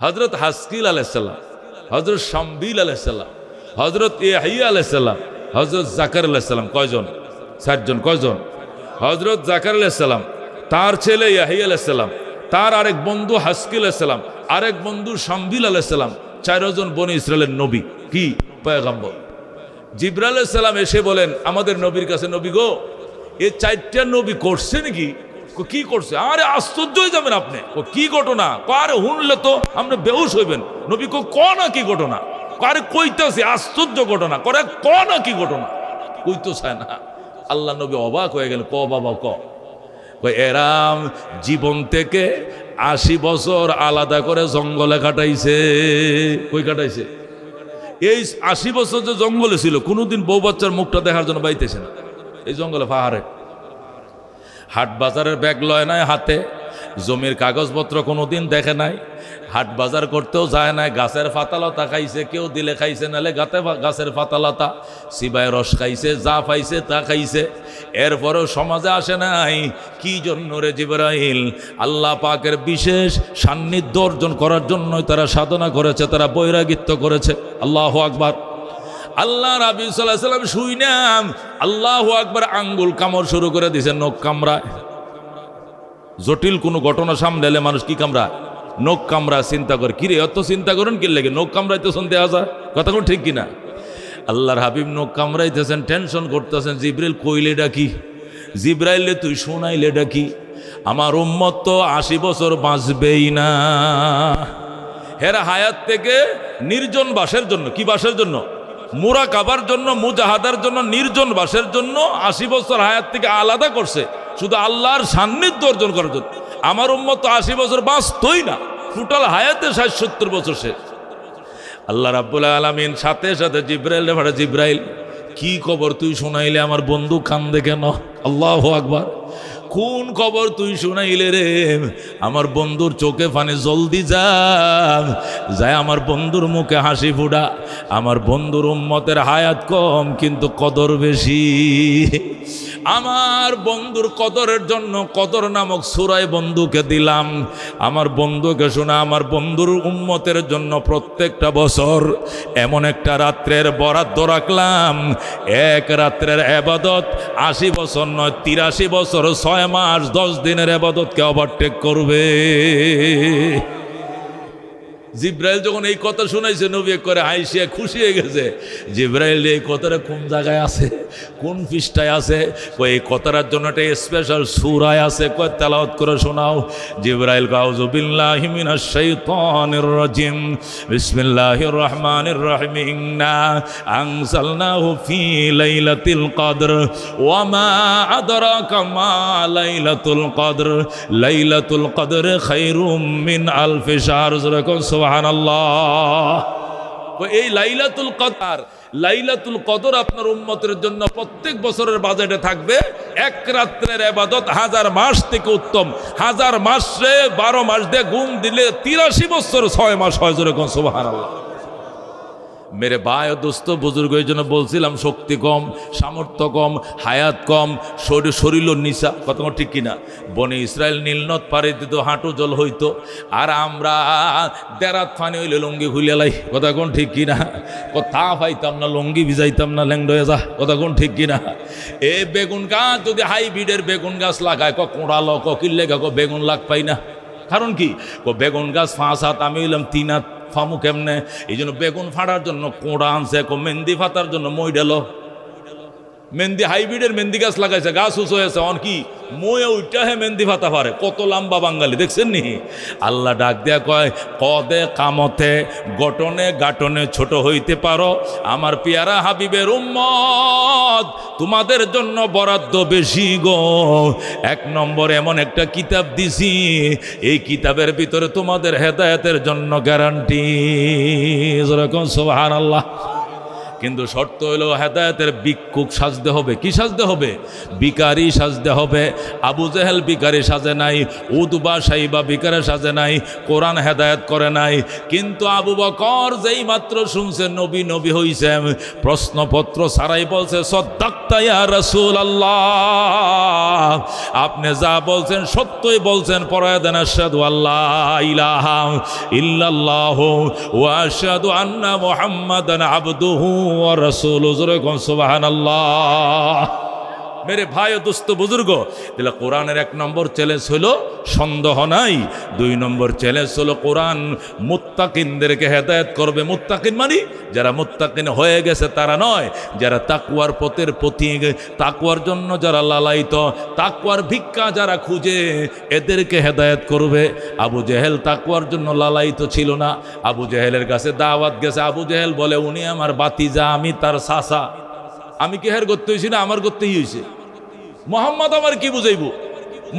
হজরত হাসকিল আলাইসাল্লাম, হজরত শামবিল আলাইসাল্লাম, হজরত ইয়াহিয়া আলাইসাল্লাম, হজরত জাকার আলাইসাল্লাম। কয়জন? 4 জন। কয়জন? হজরত জাকার আলাইসাল্লাম, তার ছেলে ইয়াহিয়া আলাইসাল্লাম, তার আরেক বন্ধু হাসকিল আলাইসাল্লাম, আরেক বন্ধু শামবিল আলাইসাল্লাম, 4 জন বনি ইসরায়েলের নবী। কি পয়গম্বর? জিবরাইল আলাইহিস সালাম এসে বলেন আমাদের নবীর কাছে, নবী গো, এই 4টা নবী করছে নাকি? কি করছে? আরে আশ্চর্য হয়ে যাবেন আপনি। কি ঘটনা? আরে শুনলে তো আপনি বেহুশ হইবেন। নবী ক না কি ঘটনা? আরে কইতেছে আশ্চর্য ঘটনা, করে ক না কি ঘটনা? কইতো চায় না। আল্লাহ নবী অবাক হয়ে গেল। ক বাবা ক। এরাম জীবন থেকে 80 বছর আলাদা করে জঙ্গলে কাটাইছে। কই কাটাইছে? এই 80 বছর যে জঙ্গলে ছিল, কোনোদিন বউ বাচ্চার মুখটা দেখার জন্য বাইতেছে না। এই জঙ্গলে পাহাড়ে হাট বাজারের ব্যাগ লয় নাই হাতে, জমির কাগজপত্র কোনোদিন দেখে নাই, হাট বাজার করতেও যায় নাই, গাছের পাতালতা খাইছে, কেউ দিলে খাইছে, নালে গাছের পাতালতা, সিবায় রস খাইছে, যা পাইছে তা খাইছে। এরপরেও সমাজে আসে নাই। কি জন্য রে জিবরাইল? আল্লাহ পাকের বিশেষ সান্নিধ্য অর্জন করার জন্যই তারা সাধনা করেছে, তারা বৈরাগিত্ব করেছে। আল্লাহু আকবার। আল্লাহ রাবি সাল্লাল্লাহু আলাইহি ওয়াসাল্লাম শুইনাম আল্লাহু আকবার আঙ্গুল কামড় শুরু করে দিয়েছেন, নখ কামড়ায়। জটিল কোনো ঘটনা সামনে এলে মানুষ কি কামড়ায়? নখ কামড়া। চিন্তা করে, কিরে অত চিন্তা করেন কি লেগে? নখ কামড়াইতেছেন, দেওয়া যায় কথা কোন ঠিক কিনা? আল্লাহর হাবিব নখ কামড়াইতেছেন, টেনশন করতেছেন। জিবরাইল কইলে ডাকি, জিবরাইলে তুই শোনাইলে ডাকি, আমার উম্মত তো 80 বছর বাঁচবেই না। হেরা হায়াত থেকে নির্জন বাসের জন্য, কি বাসের জন্য? মুরাকাবার জন্য, মুজাহাদার জন্য, নির্জন বাসের জন্য 80 বছর হায়াত থেকে আলাদা করছে, শুধু আল্লাহর সান্নিধ্য অর্জন করার জন্য। আমার উম্মত তো 80 বছর বাঁচতই না, টোটাল হায়াতে 60-70 বছর শেষ। আল্লাহ রাব্বুল আলামিন সাথে সাথে জিবরাইল ভাড়া, জিবরাইল কি খবর তুই শোনাইলে? আমার বন্ধু কান্দে কেন? আল্লাহু আকবার। কোন খবর তুই শুনাইলে রে? আমার বন্ধুর চোখে পানি, জলদি যায় আমার বন্ধুর মুখে হাসি ফুটা। আমার বন্ধুর উম্মতের হায়াত কম কিন্তু কদর বেশি। আমার বন্ধুর কদরের জন্য কদর নামক সূরা বন্ধুকে দিলাম। আমার বন্ধুকে শোনা, আমার বন্ধুর উম্মতের জন্য প্রত্যেকটা বছর এমন একটা রাত্রের বরাদ্দ রাখলাম, এক রাত্রের ইবাদত 80 বছর নয়, 83 বছর 6 মাস 10 দিনের ইবাদতকে ওভারটেক করবে। জিবরাইল যখন এই কথা শুনাইছে, নবী করে হাসিয়া খুশি হয়ে গেছে। জিবরাইল এই কথাটা কোন জায়গায় আছে, কোন পৃষ্ঠায় আছে? এই কথাটার জন্য একটা স্পেশাল সূরায় আছে, কয় তেলাওয়াত করে শোনাও। জিবরাইল আউযু বিল্লাহি মিনাশ শাইতানির রাজিম, বিসমিল্লাহির রহমানির রহিম, ইন্না আনজালনাহু ফি লাইলাতিল কদর ওয়া মা আদরাকা মা লাইলাতুল কদর, লাইলাতুল কদর খায়রুম মিন আলফি শাহর। সুবহানাল্লাহ। এই লাইলাতুল কদর, লাইলাতুল কদর আপনার উম্মতের জন্য প্রত্যেক বছরের বাজেটে থাকবে। এক রাত্রের ইবাদত 1000 মাস থেকে উত্তম। 1000 মাসে 12 মাস দিয়ে গুণ দিলে 83 বছর 6 মাস হয়। জোরে কোন সুবহানাল্লাহ। মেরে ভাই ও দোস্ত বুজুর্গ, এই জন্য বলছিলাম শক্তি কম, সামর্থ্য কম, হায়াত কম, শরীর নিচা। কথা ঠিক কিনা? বনে ইসরায়েল নীলনদ পাড়ি দিত, হাঁটু জল হইতো, আর আমরা দেরাত ফানি হইলে লঙ্গি খুলিয়ালাই। কথা কোন ঠিক কিনা? তা পাইতাম না, লঙ্গি ভিজাইতাম না, ল্যাংড হয়ে যা। কথা কোন ঠিক কিনা? এ বেগুন গাছ যদি হাইব্রিডের বেগুন গাছ লাগায়, কোঁড়ালো কিনলে বেগুন লাগ পাই না। কারণ কি? বেগুন গাছ 5 হাত, আমি হইলাম 3 হাত, ফামু কেমনে? এই জন্য বেগুন ফাটার জন্য কোঁড়া আনছে, মেহেন্দি ফাটার জন্য মই ডেলো। মেহেন্দি হাইব্রিডের মেহেন্দি গাছ লাগাইছে, গাছ উঁচু হয়েছে, অন কি মই ওইটা হে মেহেন্দি ফাটা পারে। কত লম্বা বাঙালি দেখছেন নি? আল্লাহ ডাক দেয়া কয়, কদে কামতে গঠনে গাঠনে ছোট হইতে পারো, আমার পিয়ারা হাবিবের উম্মত, তোমাদের জন্য বরাদ্দ বেশি গো। 1 নম্বর এমন একটা কিতাব দিছি, এই কিতাবের ভিতরে তোমাদের হেদায়েতের জন্য গ্যারান্টি। যেরকম সুবহানাল্লাহ। কিন্তু শর্ত হলো হেদায়েতের ভিক্ষুক সাজতে হবে। কি সাজতে হবে? ভিখারি সাজতে হবে। আবু জেহেল ভিখারি সাজে নাই, উতবা সাইবা ভিখারি সাজে নাই, কোরআন হেদায়েত করে নাই। কিন্তু আবু বকর যেই মাত্র শুনছে নবী নবী হইছে, প্রশ্নপত্র ছাড়াই বলছে সাদাক্তা ইয়া রাসূলুল্লাহ, আপনি যা বলছেন সত্যই বলছেন। পড়ায় দেন আশহাদু আল্লা ইলাহা ইল্লাল্লাহু ওয়া আশহাদু আন্না মুহাম্মাদান আবদুহু ওয়া রাসূলুহু। জোরে কোন সুবহানাল্লাহ। মেরে ভাই ও দোস্ত বুজুর্গ, তাহলে কোরআনের 1 নম্বর চ্যালেঞ্জ হলো সন্দেহ নাই। 2 নম্বর চ্যালেঞ্জ হলো কোরআন মুত্তাকিনদেরকে হেদায়েত করবে। মুত্তাকিন মানে যারা মুত্তাকিন হয়ে গেছে তারা নয়, যারা তাকওয়ার পথের পথিক, তাকওয়ার জন্য যারা লালায়িত, তাকওয়ার ভিক্ষা যারা খুঁজে, এদেরকে হেদায়েত করবে। আবু জেহেল তাকওয়ার জন্য লালায়িত ছিল না। আবু জেহেলের কাছে দাওয়াত গেছে। আবু জেহেল বলে উনি আমার বাতিজা, আমি তার চাচা। আমি কি হের করতে হয়েছি না আমার করতেই হয়েছে? মোহাম্মদ আমার কি বুঝাইব?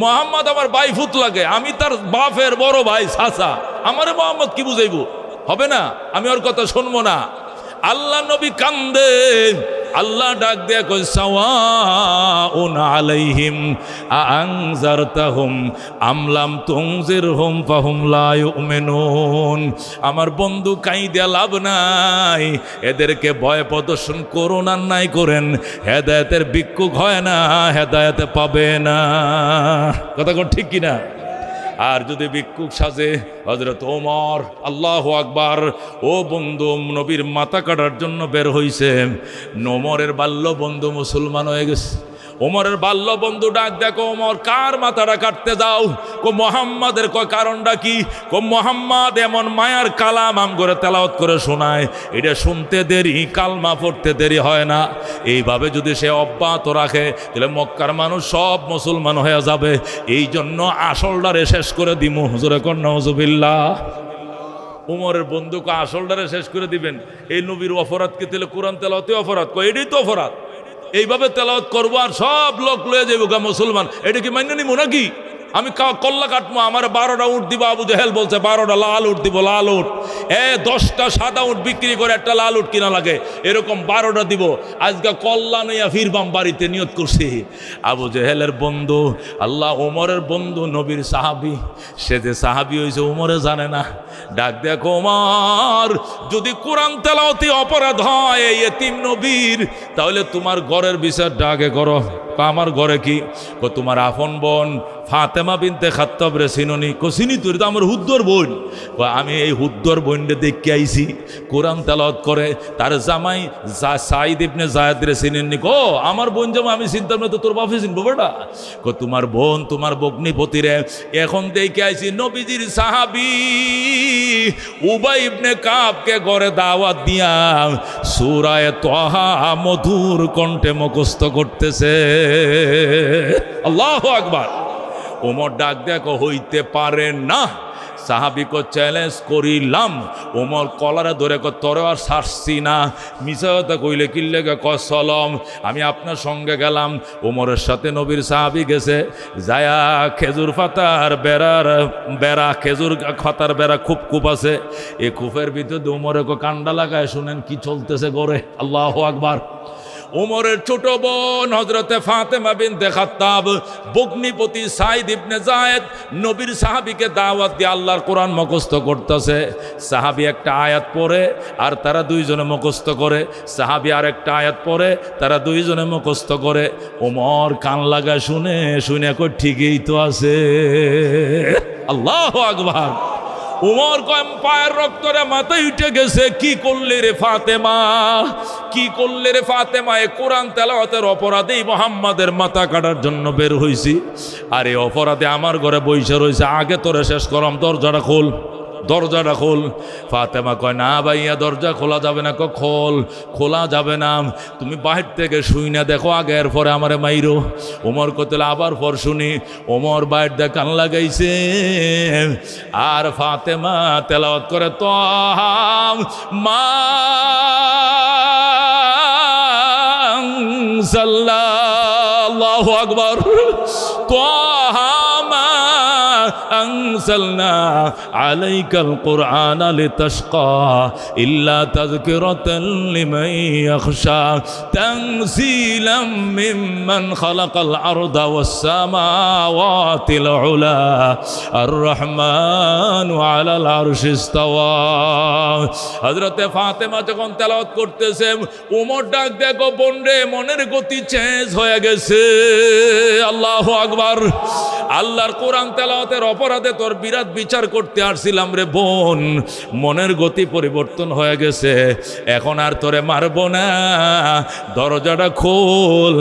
মোহাম্মদ আমার ভাই ফুত লাগে, আমি তার বাপের বড় ভাই চাচা, আমারে মোহাম্মদ কি বুঝাইব? হবে না, আমি ওর কথা শুনবো না। আল্লাহ নবী কান্দে, আল্লাহ ডাক দেয়া কই সাওয়াউন আলাইহিম আনজারতাহুম আম লাম তুনজিরহুম ফাহুম লা ইউমিনুন। আমার বন্ধু কাইদা লাভ নাই, এদেরকে ভয় প্রদর্শন করুন আর নাই করেন, হেদায়েতের ভিক্ষুক হয় না, হেদায়েতে পাবে না। কথা কোন ঠিক কিনা? আর যদি ভিক্ষুক সাজে হযরত ওমর, আল্লাহু আকবার, ও বন্ধু নবীর মাথা কাটার জন্য বের হইছে। ওমরের বাল্য বন্ধু মুসলমান হয়ে গেছে। ওমরের বাল্য বন্ধু ডাক দেখো, ওমর কার মাথাটা কাটতে যাও? কো মোহাম্মদের। কয় কারণটা কি? কো মোহাম্মদ এমন মায়ার কালাম আম করে তেলাওয়াত করে শোনায়, এটা শুনতে দেরি, কালমা পড়তে দেরি হয় না। এইভাবে যদি সে অব্যাহত রাখে তাহলে মক্কার মানুষ সব মুসলমান হয়ে যাবে। এই জন্য আসলটারে শেষ করে দিমু। হুজুরে কোন নাউজুবিল্লাহ। উমরের বন্ধুকে আসলটারে শেষ করে দিবেন। এই নবীর অপরাধকে তাহলে কোরআন তেলাওয়াতে অপরাধ? কয় এটাই তো অপরাধ। এইভাবে তেলাওয়াত করবো আর সব লোক লয়ে যাইব গা মুসলমান। এটা কি মান্য নিব নাকি? আমি কল্লা কাটবো, আমার 12টা উট দিব। আবু জেহেল বলছে 12টা লাল উট দিব, লাল উট। 10টা সাদা উট বিক্রি করে একটা লাল উট কিনা লাগে, এরকম 12টা দিব। আজকে কল্লা নইয়া ফিরবাম বাড়িতে নিয়ত করছি। আবু জেহেলের বন্ধু, আল্লাহ ওমরের বন্ধু, নবীর সাহাবি। সে যে সাহাবি হয়েছে ওমরে জানে না। ডাক দেখো ওমর, যদি কোরআন তেলাওয়াতে অপরাধ হয় এই এতিম নবীর, তাহলে তোমার ঘরের বিচারটা আগে করো। আমার ঘরে কি? তোমার আপন বোন ফাতেমা বিনতে খাত্তাব রে চিননি? চিনি, তোর তো আমার হুদ্দর বোন। আমি এই হুদ্দর বোনরে দেখে আইছি কোরআন তেলাওয়াত করে। তার জামাই সাইদ ইবনে জায়েদ রে চিনেননি? আমার বোন জামা আমি চিনতাম না, তো তোর বাপে চিনবো বেটা? তোমার বোন, তোমার বগ্নিপতি রে এখন দেখে আইছি নবীজির সাহাবী উবাই ইবনে কাবকে ঘরে দাওয়াত দিয়া সূরা তাহা মধুর কণ্ঠে মুখস্থ করতেছে। আল্লাহু আকবার। ওমর ডাক দেখো, হইতে পারে না। সাহাবিকে চ্যালেঞ্জ করিলাম। ওমর কলারে ধরে তোরে আর ছাড়ছি না। মিছা কথা কইলে কিল্লে কসলম, আমি আপনার সঙ্গে গেলাম। ওমরের সাথে নবীর সাহাবি গেছে, যায়া খেজুর পাতার বেড়া খেজুর পাতার বেড়া খুব আছে। এই খুপের ভিতরে ওমরে কান্ডা লাগায় শুনেন কি চলতেছে গড়ে। আল্লাহু আকবার। ওমরের ছোট বোন হযরতে ফাতেমা বিনতে খাত্তাব, বগ্নিপতি সাইদ ইবনে জায়েদ নবীর সাহাবীকে দাওয়াত দিয়ে আল্লাহর কোরআন মুখস্থ করতেছে। সাহাবী একটা আয়াত পড়ে আর তারা দুইজনে মুখস্থ করে, সাহাবী আর একটা আয়াত পড়ে তারা দুইজনে মুখস্থ করে। ওমর কান লাগায় শুনে কই ঠিকই তো আছে। আল্লাহু আকবার। উমর কয় পায়ের রক্তরে মাথায় উঠে গেছে। কি করলে রে ফাতেমা, কি করলে রে ফাতেমা? এ কোরআন তেলাওয়াতের অপরাধেই মুহাম্মাদের মাথা কাটার জন্য বের হইছি। আর এই অপরাধে আমার ঘরে বইসা রয়েছে। আগে তোরে শেষ করম, দরজাটা খোল, দরজাটা খোল। ফাতেমা কয় না ভাইয়া, দরজা খোলা যাবে না। খোলা যাবে না, তুমি বাহির থেকে শুই না দেখো আগে, এরপরে আমারে মাইরো। ওমর কতলে আবার পর শুনি। ওমর বাইর দিয়ে কান লাগাইছে আর ফাতেমা তেলাওয়াত করে তাহা মা সাল্লাল্লাহু আকবার তাহা মা আনজালনা আলাইকাল কুরআনা লিতাশকা ইল্লা তাযকিরাতাল লিমান ইয়াখশা তানজিলাম মিম্মান খালাকাল আরদা ওয়াস সামাওয়াতিল উলা আর রহমানু আলাল আরশি ইস্তাওয়া। হযরতে ফাতেমা যখন তেলাওয়াত করতেছে, ওমর ডাক দেখো বোন রে, মনের গতি চেঞ্জ হয়ে গেছে। আল্লাহু আকবার। আল্লাহর কোরআন তেলাওয়াতের অপরাধে তোর বিরাট বিচার করতে আসছিলাম রে বোন, মনের গতি পরিবর্তন হয়ে গেছে, এখন আর তোরে মারব না, দরজাটা খোল,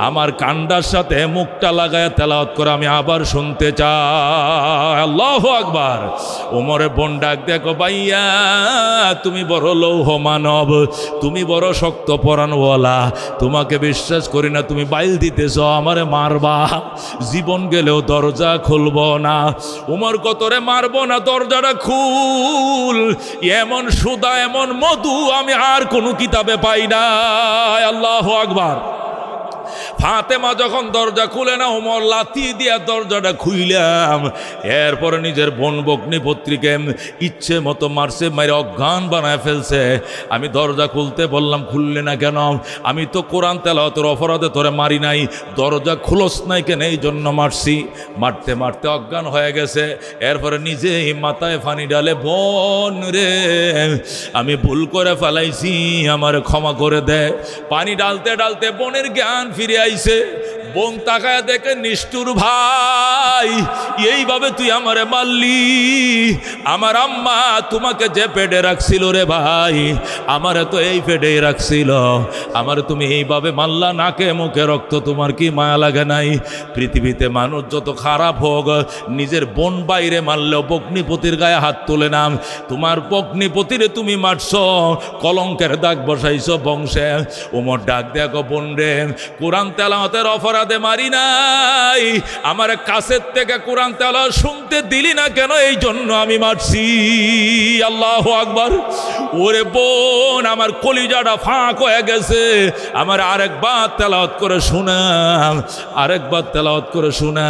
আমার কান্ডার সাথে মুখটা লাগায় তেলাওয়াত করে আমি আবার শুনতে চাই। আল্লাহু আকবার। ওমরে বোন ডাক দেখো, ভাইয়া তুমি বড় লৌহ মানব, তুমি বড় শক্ত পরাণওয়ালা, তোমাকে বিশ্বাস করি না, তুমি বাইল দিতেছ, আমারে মারবা, জীবন গেলেও দরজা খুলব না। উমর কতরে মারব না, দরজাটা খুল, এমন সুদা এমন মধু আমি আর কোনো কিতাবে পাই না। আল্লাহু আকবার। ফাতেমা যখন দরজা খুলে না, ওমর লাথি দিয়া দরজাটা খুইলাম, এরপরে নিজের বোন বগ্নি পত্রিকে ইচ্ছে মতো মারছে, মারে অজ্ঞান বানায় ফেলছে। আমি দরজা খুলতে বললাম, খুললে না কেন? আমি তো কোরআন তেলাওয়াতের অপরাধে তোরে মারি নাই, দরজা খুলস নাই কেন, এই জন্য মারছি। মারতে মারতে অজ্ঞান হয়ে গেছে, এরপরে নিজেই মাথায় পানি ডালে, বোন রে আমি ভুল করে ফেলাইছি, আমার ক্ষমা করে দে। পানি ডালতে ডালতে বোনের জ্ঞান ফিরে আইছে। বোন তাকায় দেখে, নিষ্ঠুর ভাই, এইভাবে তুই আমারে মারলি? আমার আম্মা তোমাকে যে পেটে রাখছিল রে ভাই, আমারে তো এই পেটেই রাখছিল, আমারে তুমি এইভাবে মারলা, নাকে মুখে রক্ত, তোমার কি মায়া লাগে নাই? পৃথিবীতে মানুষ যত খারাপ হোক, নিজের বোন বাইরে মারলেও পত্নীপতির গায়ে হাত তুলে নাম। তোমার পত্নীপতিরে তুমি মারছ, কলঙ্কের দাগ বসাইছ বংশে। ওমর ডাক দেখো, বোন রে কোরআন তেলাওয়াতের অপরাধে মারি নাই, আমার কাছের থেকে কোরআন তেলাওয়াত শুনতে দিলি না কেন, এই জন্য আমি মারছি। আল্লাহু আকবার। ওরে বোন, আমার কলিজাটা ফাঁক হয়ে গেছে, আমার আরেকবার তেলাওয়াত করে শোনা, আরেকবার তেলাওয়াত করে শোনা।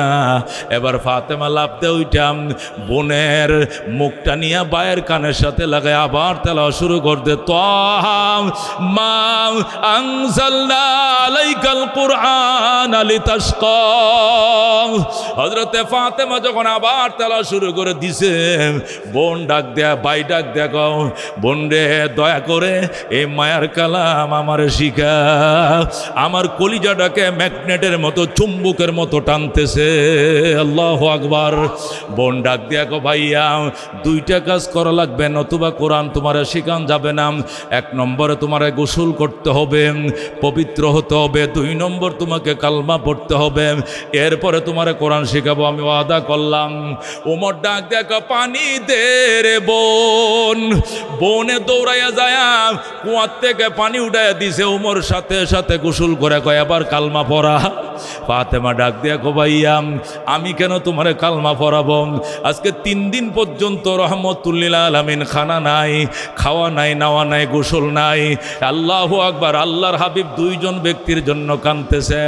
এবার ফাতেমা লাফতে উইঠাম, বোনের মুখটা নিয়ে বায়ের কানের সাথে লাগায় আবার তেলাওয়াত শুরু করতে, তাহা মা আনজালনা আলাইকাল কুরআনা লিতাশকা। হযরতে ফাতেমা যখন আবার তেলাওয়াত শুরু করে দিছে, বোন ডাক দেয়া, ভাই ডাক দেখো, বোন রে দয়া করে এই মায়ার কালাম আমারে শিখা, আমার কলিজাটাকে ম্যাগনেটের মতো চুম্বকের মতো টানতেছে। আল্লাহু আকবার। বোন ডাক দেখো, ভাইয়া দুইটা কাজ করা লাগবে, নতুবা কোরআন তোমারে শিখান যাবে না। এক নম্বরে তোমারে গোসল করতে হবে, পবিত্র হতে হবে, 2 নম্বর তোমাকে কালমা পড়তে হবে, এরপরে তোমারে কোরআন শেখাবো, আমি ওয়াদা করলাম। ওমর ডাক দেখো, পানি দে রে বোন। বোনে দৌড়াইয়া যায় কুয়ার থেকে পানি উঠাইয়া দিছে, ওমর সাথে সাথে গোসল করে কয় আবার কালমা পড়া। ফাতেমা ডাক দেখো, ভাইয়া আমি কেন তোমারে কালমা পড়াবো? আজকে 3 দিন পর্যন্ত রহমতুল্লিল আলামিন খানা নাই, খাওয়া নাই, নাওয়া নাই, গোসল নাই। আল্লাহু আকবার। আল্লাহর হাবিব 2 জন ব্যক্তির জন্য কাঁদতেছে।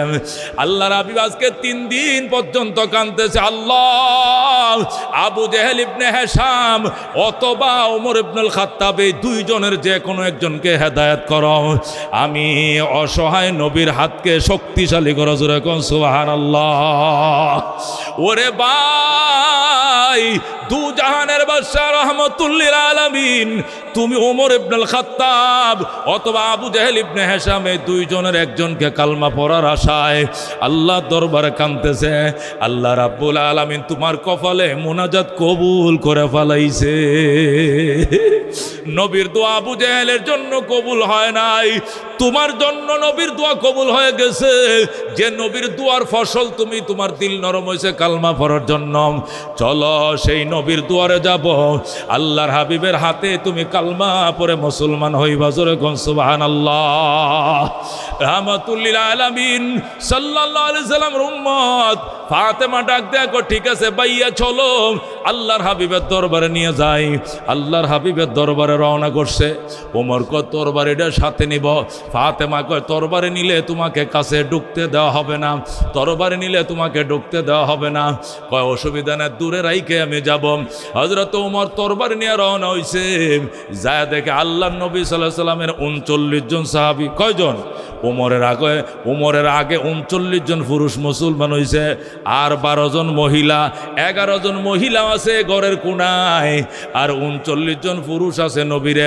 আল্লাহর হাবিব আজকে 3 দিন পর্যন্ত কাঁদতেছে। আল্লাহ, আবু জেহেল ইবনে হিশাম অথবা ওমর ইবনুল খাত্তাব, এই 2 জনের যে কোনো একজনকে হেদায়েত করো। আমি অসহায় নবীর হাতকে শক্তিশালী করো, জোরে কোন সুবহানাল্লাহ। ওরে ভাই, 2 জাহানের বাদশা রহমতুল্লিল আলামিন, তুমি ওমর ইবনুল খাত্তাব অথবা আবু জেহেল ইবনে হিশাম, এই 2 জনের একজনকে কালমা পড়ার আশায় আল্লাহ দরবারে কাঁদতেছে। আল্লাহ রাব্বুল আলামিন তোমার কপালে মুনাজাত কবুল করে ফেলাইছে। নবীর দোয়া আবু জেহেলের জন্য কবুল হয় নাই, তোমার জন্য নবীর দোয়া কবুল হয়ে গেছে। যে নবীর দোয়ার ফসল তুমি, তোমার দিল নরম হয়েছে কালমা পড়ার জন্য। চলো সেই নবীর দুয়ারে যাব, আল্লাহর হাবিবের হাতে তুমি কালমা পড়ে মুসলমান হইবা, জোরে কোন সুবহানাল্লাহ। রাহমাতুল্লিল আলামিন সাল্লাল্লাহু আলাইহি সাল্লামের উম্মত ফাতেমা ডাক দেখো, ঠিক আছে ভাইয়া চলো আল্লাহর হাবিবের দরবারে নিয়ে যাই। আল্লাহর হাবিবের দরবারে রওনা করছে। ওমর কত তোর বাড়িটা সাথে নিব। ফাতেমা কয় তরবারি নিলে তোমাকে কাছে ঢুকতে দেওয়া হবে না, তরবারি নিলে তোমাকে ঢুকতে দেওয়া হবে না। কয় অসুবিধা নেই, দূরে রাইখে আমি যাব। হযরত ওমর তরবারি নিয়ে রওনা হইছে, যায় দেখে আল্লাহর নবী সাল্লাল্লাহু আলাইহি সাল্লামের 39 জন সাহাবী। কয়জন? ওমরের আগে 39 জন পুরুষ মুসলমান হইছে, আর 12 জন মহিলা, 11 জন মহিলা আছে ঘরের কোনায়, আর 39 জন পুরুষ আছে নবীরে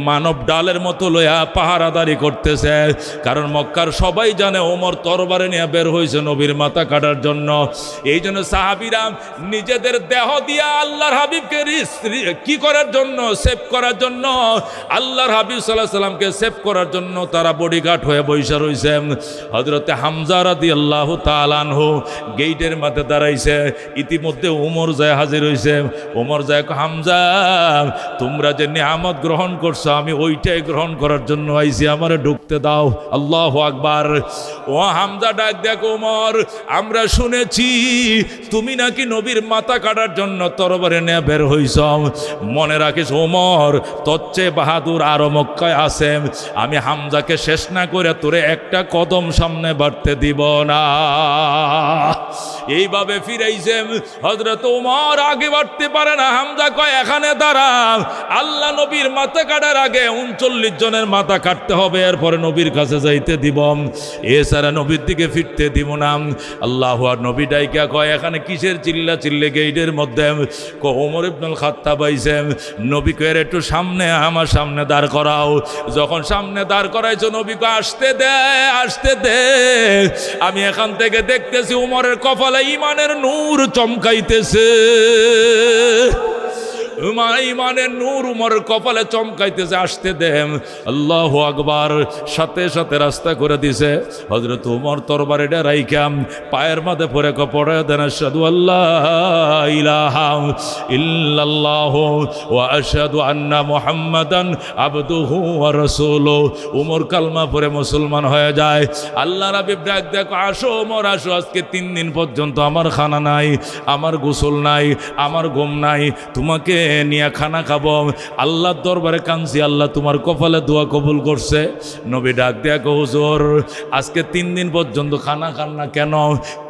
মানব ডালের মতো লইয়া পাহারাদারি করতেছে। কারণ মক্কার সবাই জানে ওমর তরবারি নিয়ে বের হয়েছে নবীর মাথা কাটার জন্য। এই জন্য সাহাবীরা নিজেদের দেহ দিয়া আল্লাহর হাবিবকে কি করার জন্য? সেভ করার জন্য। আল্লাহর হাবিব সাল্লাল্লাহু আলাইহি সাল্লামকে সেভ করার জন্য তারা বডিগার্ড হয়ে বৈশা রয়েছে। হযরতে হামজা রাদিয়াল্লাহু তাআলা আনহু গেইটের মাঝে দাঁড়াইছে, ইতিমধ্যে ওমর যায় হাজির হইছে। ওমর যায়, হামজা তোমরা যে নিয়ামত গ্রহণ করছো আমি ওইটাই গ্রহণ করার জন্য আইছি, আমারে ঢুকতে দাও। আল্লাহু আকবার। ও হামজা ডাক দেখ, ওমর আমরা শুনেছি তুমি নাকি নবীর মাথা কাটার জন্য তরবারি নিয়ে বের হইছ। মনে রাখিস ওমর তোর চেয়ে বাহাদুর আরো মক্কায় আছে, আমি হামজাকে শেষ না করে তোরে একটা কদম সামনে বাড়তে দিব না। এইভাবে ফিরাইছে। হযরত ওমর আগে বাড়তে পারে না, হামজা কয় এখানে দাঁড়া, আল্লাহ নবীর মাথা কাটার আগে 39 জনের মাথা কাটতে হবে, এরপরে নবীর কাছে যাইতে দিব, এছাড়া নবীর দিকে ফিরতে দিব না। আল্লাহু আর নবী ডাইকা কয় এখানে কিসের চিল্লা চিল্লে গেইটের মধ্যে? ওমর ইবনুল খাত্তাব আইছে, নবী কয় একটু সামনে, আমার সামনে দাঁড় করাও। যখন সামনে দাঁড় করাইছো নবী কয় আসতে দে, আসতে দে। আমি এখান থেকে দেখতেছি ওমরের কপালে ঈমানের নূর চমকাইতেছে, ইমানের নূর উমরের কপালে চমকাইতেছে, আসতে দেন। আল্লাহু আকবার। সাথে সাথে রাস্তা করে দিছে। হযরত উমর তরবারিটা রাইখাম পায়ের মাঝে পড়ে দেন, আশহাদু আল্লাহ ইলাহা ইল্লাল্লাহু ওয়া আশহাদু আন্না মুহাম্মাদান আবদুহু ওয়া রাসূলুহু। উমর কালমা পড়ে মুসলমান হয়ে যায়। আল্লাহর হাবিব ডাক দেখো, আসো উমর আসো, আজকে 3 দিন পর্যন্ত আমার খানা নাই, আমার গোসল নাই, আমার ঘুম নাই, তোমাকে নিয়ে খানা খাবো। আল্লাহর দরবারে কাঁদছি, আল্লাহ তোমার কপালে দোয়া কবুল করছে। নবী ডাক দেয়া কো, হুজুর আজকে 3 দিন পর্যন্ত খানা খান না কেন?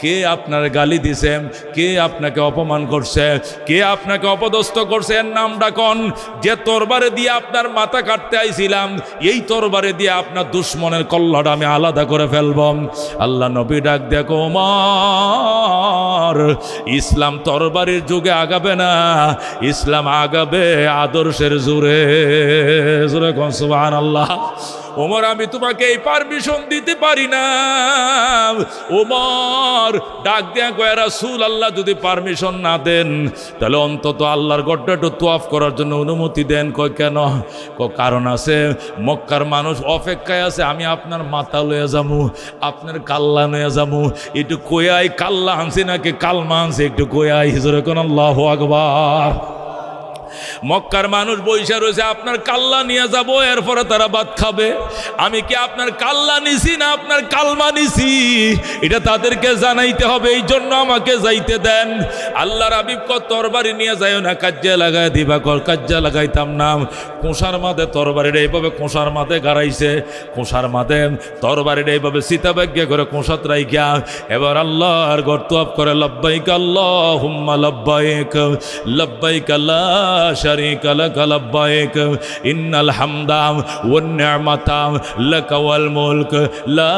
কে আপনার গালি দিছে? কে আপনাকে অপমান করছে? কে আপনাকে অপদস্থ করছে? এর নাম ডাকন। যে তরবারে দিয়ে আপনার মাথা কাটতে আইছিলাম, এই তরবারে দিয়ে আপনার দুশ্মনের কল্লাটা আমি আলাদা করে ফেলব। আল্লাহ নবী ডাক দেয়া কো, ওমর ইসলাম তরবারির যুগে আগাবে না, ইসলাম আগাবে আদর্শের জোরে। জোরে কোন সুবহানাল্লাহ। ওমর আমি তোমাকে এই পারমিশন দিতে পারি না। ওমর ডাক দেয়া কয়, রাসূলুল্লাহ যদি পারমিশন না দেন তাহলে অন্তত আল্লাহর ঘরটা একটু তোয়াফ করার জন্য অনুমতি দেন। কয় কেন? কারণ আছে, মক্কার মানুষ অপেক্ষায় আছে, আমি আপনার মাথা লইয়া যামু, আপনার কাল্লা লইয়া যামু। একটু কয়াই কাল্লা আনছি নাকি কালমা আনছি, একটু কয়াই। জোরে কোন আল্লাহু আকবার। মক্কার মানুষ বৈশা রয়েছে, আপনার কাল্লা নিয়ে যাব, এরপরে তারা ভাত খাবে। আমি কি আপনার কাল্লা নিছি না আপনার কালমা নিছি, এটা তাদেরকে জানাইতে হবে। এই জন্য আমাকে যাইতে দেন। আল্লাহর হাবিব কয়, তরবারি নিয়ে যাইও না, কাজ্জা লাগাই দিবা। কাজ্জা লাগাইতাম না। কোষার মাঝে তরবারিটা এইভাবে কোষার মাঝে গাড়াইছে, কোষার মাঝে তরবারিটা এইভাবে সীতাভাগ্যে করে কোষাত রাইখা এবার আল্লাহর ঘর তোয়াফ করে, লব্বাইক আল্লাহুম্মা লব্বাইক, লব্বাইক লা শারীকা লাক লব্বাইক, ইন্নাল হামদা ওয়ান নি'মাতা লাকা ওয়াল মুলক লা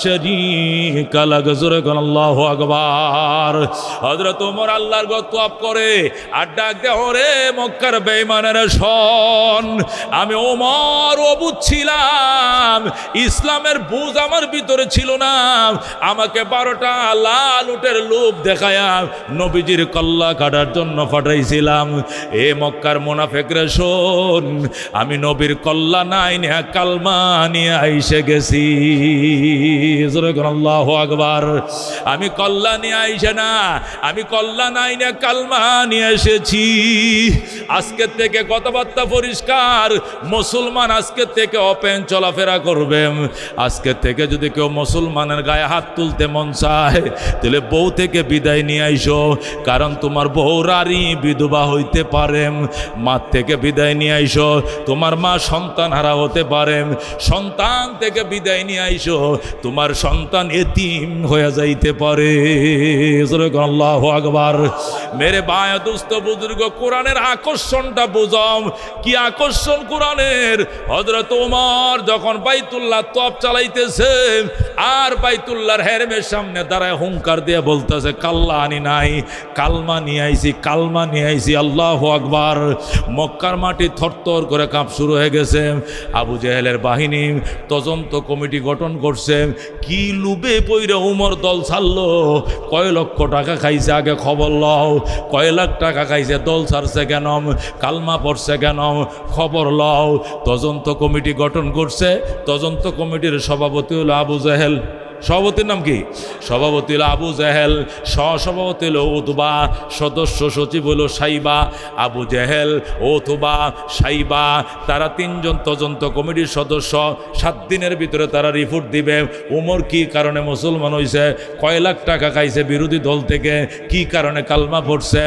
শারীকা লাক। জোরে কোন আল্লাহু আকবার। হযরত ওমর আল্লাহর ঘর তোয়াফ করে আর ডাক দেয়, ওরে মক্কার বেঈমানেরা শোন, আমি ওমর অবুঝ ছিলাম, ইসলামের বুঝ আমার ভিতরে ছিল না। আমাকে 12টা লাল উটের লোভ দেখায়া নবীজির কল্লা কাটার জন্য পাঠাইছিলাম। এ মক্কার মুনাফিকরা শোন, আমি নবীর কল্লা নাই নিয়ে কালমা নিয়ে আইসে গেছি। আল্লাহু আকবার। আমি কল্লা নিয়ে আইসে না, আমি কল্লা নাই নিয়ে কালমা নিয়ে এসেছি। আজকের থেকে কথাবার্তা পরিষ্কার, মুসলমান আজকের থেকে ওপেন চলাফেরা করবে। আজকের থেকে যদি কেউ মুসলমানের গায়ে হাত তুলতে মন চায় তাহলে বউ থেকে বিদায় নিয়ে আইসো, কারণ তোমার বউ রারি বিধবা হইতে পারে। মা থেকে বিদায় নিয়ে আইসো, তোমার মা সন্তান হারা হতে পারে, সন্তান থেকে বিদায় নিয়ে আইসো, তোমার সন্তান এতিম হয়ে যাইতে পারে। আল্লাহু আকবার। মেরে ভাই দোস্ত বুজুর্গ, কোরআনের আকর্ষণটা বুঝাও। কি আকর্ষণ কোরআনের! হযরত ওমর যখন বাইতুল্লাহ তপ চালাইতেছে আর বাইতুল্লাহর হেরেমের সামনে দাঁড়ায় হুঙ্কার দিয়ে বলতেছে, কাল্লা আনি নাই, কালমা নিয়ে আইছি, কালমা নিয়ে আইছি। আল্লাহু আকবার। মক্কার মাটি থরথর করে কাঁপ শুরু হয়ে গেছে। আবু জেহেলের বাহিনী তদন্ত কমিটি গঠন করছে। কি লুবে পইরে উমর দল ছাড়লো, কয় লক্ষ টাকা খাইছে আগে খবর লও, কয় লাখ টাকা খাইছে, দল ছাড়ছে কেন, কালমা পড়ছে কেন, খবর লও। তদন্ত কমিটি গঠন করছে। তদন্ত কমিটির সভাপতি হলো আবু জেহেল। সভাপতির নাম কি? সভাপতি হলো আবু জেহেল, সহসভাপতি হলো উতবা, সদস্য সচিব হলো সাইবা। আবু জেহেল, উতবা, সাইবা তারা তিনজন তদন্ত কমিটির সদস্য। 7 দিনের ভিতরে তারা রিপোর্ট দিবে উমর কি কারণে মুসলমান হয়েছে, কয় লাখ টাকা খাইছে বিরোধী দল থেকে, কি কারণে কালমা পড়ছে।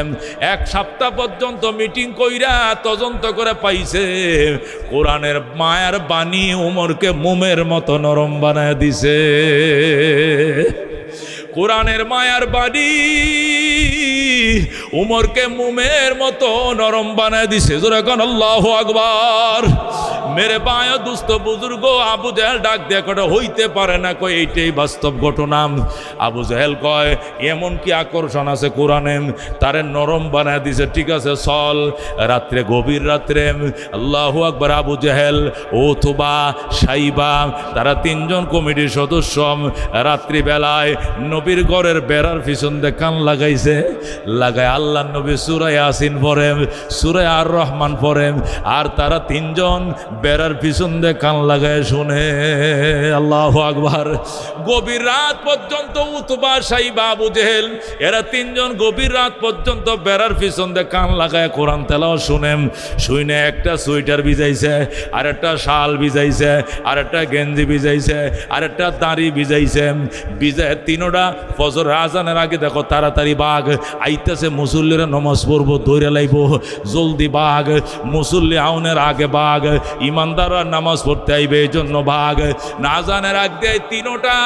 1 সপ্তাহ পর্যন্ত মিটিং কইরা তদন্ত করে পাইছে কোরআনের মায়ার বাণী উমরকে মোমের মতো নরম বানায় দিছে। কোরআনের মায়ার বাণী উমরকে মোমের মতো নরম বানায় দিছে। জোরে কোন আল্লাহু আকবার। মেরে বায়া দুস্থ বুজুর্গ, আবু জেহেল ডাক দিয়ে কটা হইতে পারে না, কয় এইটাই বাস্তব ঘটনা। আবু জেহেল কয় এমন কি আকর্ষণ আছে কোরআনে, তারে নরম বানায় দিছে। ঠিক আছে চল। রাত্রে, গভীর রাত্রে আল্লাহু আকবার, আবু জেহেল, উতবা, সাইবা তারা 3 জন কমিটির সদস্য রাত্রিবেলায় নবীর ঘরের বেড়ার পিছন দিয়ে কান লাগাইছে। লাগায় আল্লাহ নবী সূরা ইয়াসিন পড়ে, সূরা আর রহমান পড়ে, আর তারা 3 জন বেড়ার পিছন দিয়ে কান লাগায় শুনে। আল্লাহু আকবার। গভীর রাত পর্যন্ত উতবা, সাইবা, আবু জেহেল এরা 3 জন গভীর রাত পর্যন্ত বেড়ার পিছন দিয়ে কান লাগায় কোরআন তেলাওয়াত শুনে। শুনে একটা সোয়েটার ভিজাইছে, আর একটা শাল ভিজাইছে, আর একটা গেঞ্জি ভিজাইছে, আর একটা দাড়ি ভিজাইছে। ভিজায় 3টা ফজর আজানের আগে দেখো তাড়াতাড়ি বাঘ আইতেছে, মুসল্লিরা নমাজ পড়বো, দৌড়ে লাইব, জলদি বাঘ, মুসল্লি আউনের আগে বাঘ, ইমানদাররা নামাজ পড়তে আইবে এই জন্য বাঘ। আজানের আগ দিয়ে 3টা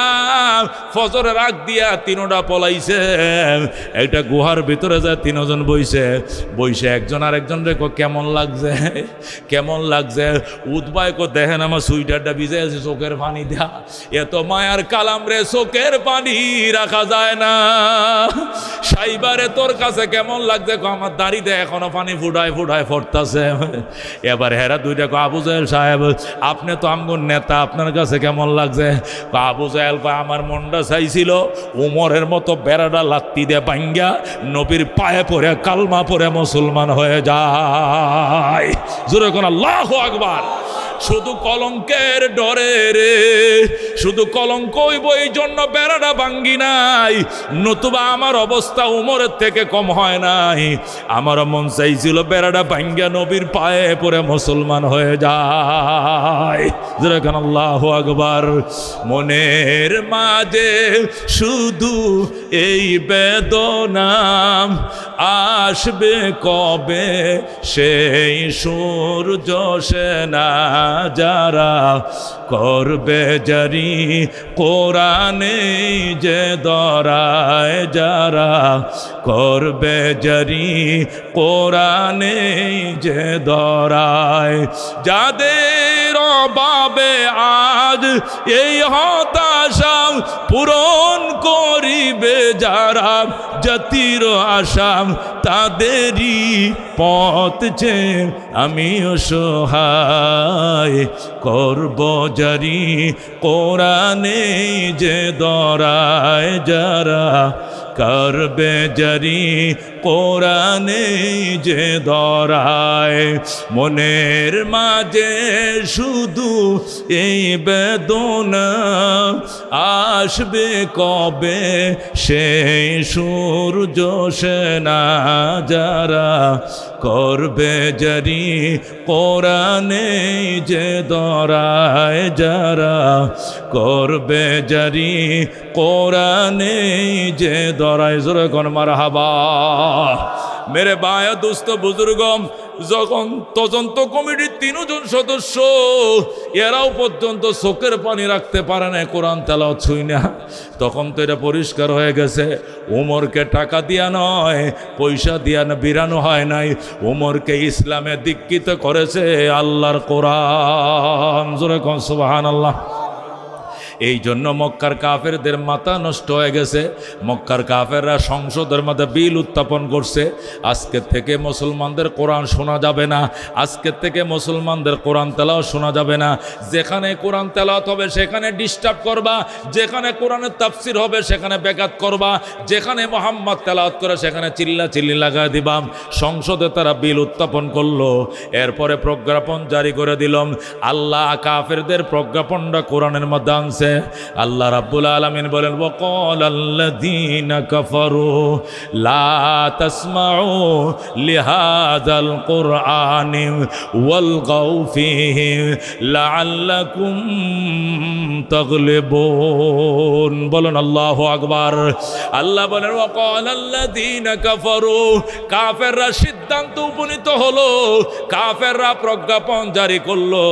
ফজরের আগ দিয়া 3টা পলাইছে। একটা গুহার ভিতরে যায় 3 জন বইছে। একজন আর একজন রে কেমন লাগছে, কেমন লাগছে। উদ্বায় কো দেখেন আমার সুইটারটা ভিজে আছে চোখের পানি দেয়া, এত মায়ার কালাম রে, চোখের পানি রাখা যায় না। সাইবারে তোর কাছে কেমন লাগছে? আমার দাড়িতে এখনো পানি ফুটায় ফুটায় পড়তাছে। এবার হেরা 2টা আবু জেহেল সাহেব আপনি তো আমগুন নেতা, আপনার কাছে কেমন লাগছে? আবু জেহেল আমার মনটা চাইছিল উমরের মতো বেড়াটা লাত্তি দিয়ে ভাঙ্গা নবীর পায়ে পড়ে কালমা পড়ে মুসলমান হয়ে যায়। জোরে কোন আল্লাহু আকবার। শুধু কলঙ্কের ডরে রে, শুধু কলঙ্ক হইব এই জন্য বেড়াটা ভাঙ্গি নাই, নতুবা আমার অবস্থা উমরের থেকে কম হয় নাই। আমারও মন চাইছিল বেড়াটা ভাঙ্গা নবীর পায়ে পড়ে মুসলমান হয়ে যায়। যেরকম আল্লাহু আকবার। মনের মাঝে শুধু এই বেদনা, আসবে কবে সেই সূর্য সেনা, যারা করবে জারি কোরআনে যে দরায়, যারা করবে জারি কোরআনে যে দরায়, যাদের অভাবে আজ এই হতাশা পূরণ করিবে যারা, জাতির আশা তাদেরই পথ যে আমি অসহায়, করব জারি কোরআনে যে দরায়, যারা করবে জারি কোরআনে যে দরায়। মনের মাঝে শুধু এই বেদনা, আসবে কবে সেই সূর্য সেনা, যারা করবে জারি কোরআনে যে দরায়, যারা করবে জারি কোরআনে যে দরায়। জোরে কোন মারহাবা। মেরে বায়া দোস্ত বুজুর্গম, যখন তদন্ত কমিটির 3 জন সদস্য এরাও পর্যন্ত চোখের পানি রাখতে পারে না কোরআন তেলাওয়াত ছুঁই না, তখন তো এটা পরিষ্কার হয়ে গেছে ওমরকে টাকা দিয়া নয়, পয়সা দিয়া না বিরানো হয় নাই, ওমরকে ইসলামে দীক্ষিত করেছে আল্লাহর কোরআন। জোরে কোন সুবহানাল্লাহ। এই জন্য মক্কার কাফেরদের মাথা নষ্ট হয়ে গেছে। মক্কার কাফেররা সংসদের মধ্যে বিল উত্থাপন করছে, আজকের থেকে মুসলমানদের কোরআন শোনা যাবে না, আজকের থেকে মুসলমানদের কোরআন তেলাওয়াত শোনা যাবে না। যেখানে কোরআন তেলাওয়াত হবে সেখানে ডিস্টার্ব করবা, যেখানে কোরআনের তাফসির হবে সেখানে ব্যাঘাত করবা, যেখানে মোহাম্মদ তেলাওয়াত করে সেখানে চিল্লি লাগাই দিবাম। সংসদে তারা বিল উত্থাপন করলো, এরপরে প্রজ্ঞাপন জারি করে দিলাম। আল্লাহ কাফেরদের প্রজ্ঞাপনটা কোরআনের মধ্যে আনছে। আল্লাহ রাব্বুল আলামিন বলেন, ওয়াকালাল্লাযীনা কাফারু লা তাসমাউ লিহাযাল কুরআনি ওয়ালগাউ ফীহি লাআল্লাকুম তাগলিবুন। বলেন আল্লাহু আকবার। আল্লাহ বলেন, ওয়াকালাল্লাযীনা কাফারু, কাফেররা সিদ্ধান্ত উপনীত হলো, কাফেররা প্রজ্ঞাপন জারি করলো।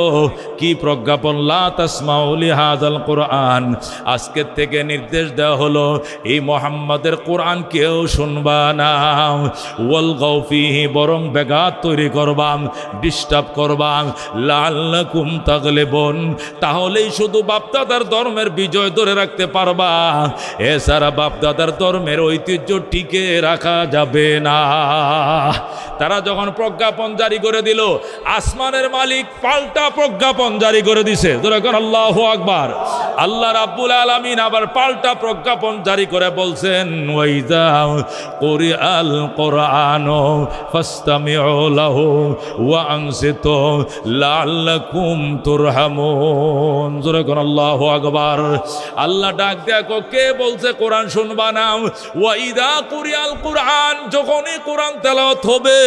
কি প্রজ্ঞাপন? লা তাসমাউ লিহাযাল কুরআন, আজকের থেকে নির্দেশ দেওয়া হলো এই মুহাম্মাদের কোরআন কেউ শুনবা না। ওয়ালগাউ ফীহি, বরং ব্যাঘাত তৈরি করবাম, ডিস্টার্ব করবাম। লাআল্লাকুম তাগলিবুন, তাহলেই শুধু বাপদাদার ধর্মের বিজয় ধরে রাখতে পারবা, এছাড়া বাপদাদার ধর্মের ঐতিহ্য টিকে রাখা যাবে না। তারা যখন প্রজ্ঞাপন জারি করে দিল, আসমানের মালিক পাল্টা প্রজ্ঞাপন জারি করে দিছে। যখন আল্লাহু আকবার। আল্লাহ রাব্বুল আলামিন আবার পাল্টা প্রজ্ঞাপন জারি করে বলছেন, ওয়াইযা কুরিআল কুরআনু ফাসতামিউ লাহু ওয়া আনসিতু লাআল্লাকুম তুরহামুন। জোরে কোন আল্লাহু আকবার। আল্লাহ ডাক দেখো, কে বলছে কোরআন শুনবা না? ওয়াইযা কুরিআল কুরআন, যখনই কোরআন তেলাওয়াত হবে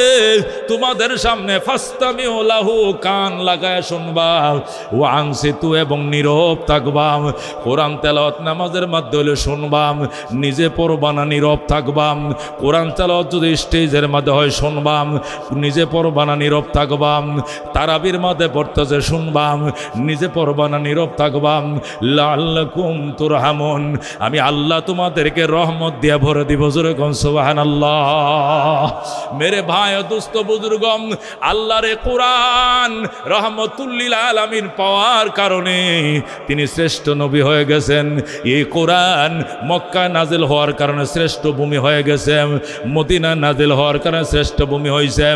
তোমাদের সামনে, ফাসতামিউ লাহু, কান লাগায় শুনবা, ওয়া আনসিতু, এবং নীরব থাকবা। কোরআন তেলাওয়াত নামাজের মাধ্যমে শুনবাম, নিজে পড়বানা, নীরব থাকবাম। কোরআন তেলাওয়াত যদি স্টেজের মধ্যে হয় শুনবাম, নিজে পড়বানা, নীরব থাকবাম। তারাবির মধ্যে পড়তেছে শুনবাম, নিজে পড়বানা, নীরব থাকবাম। লাআল্লাকুম তুরহামুন, আমি আল্লাহ তোমাদেরকে রহমত দিয়ে ভরে দিব। জোরে কোন সুবহানাল্লাহ। মেরে ভাই ও দোস্ত বুজুর্গম, আল্লাহর কোরআন রহমতুল লিল আলামিন পাওয়ার কারণে তিনি শ্রেষ্ঠ নবী হয়ে গেছেন। এই কোরআন মক্কা নাজিল হওয়ার কারণে শ্রেষ্ঠ ভূমি হয়ে গেছে, মদিনা নাজিল হওয়ার কারণে শ্রেষ্ঠ ভূমি হয়েছে।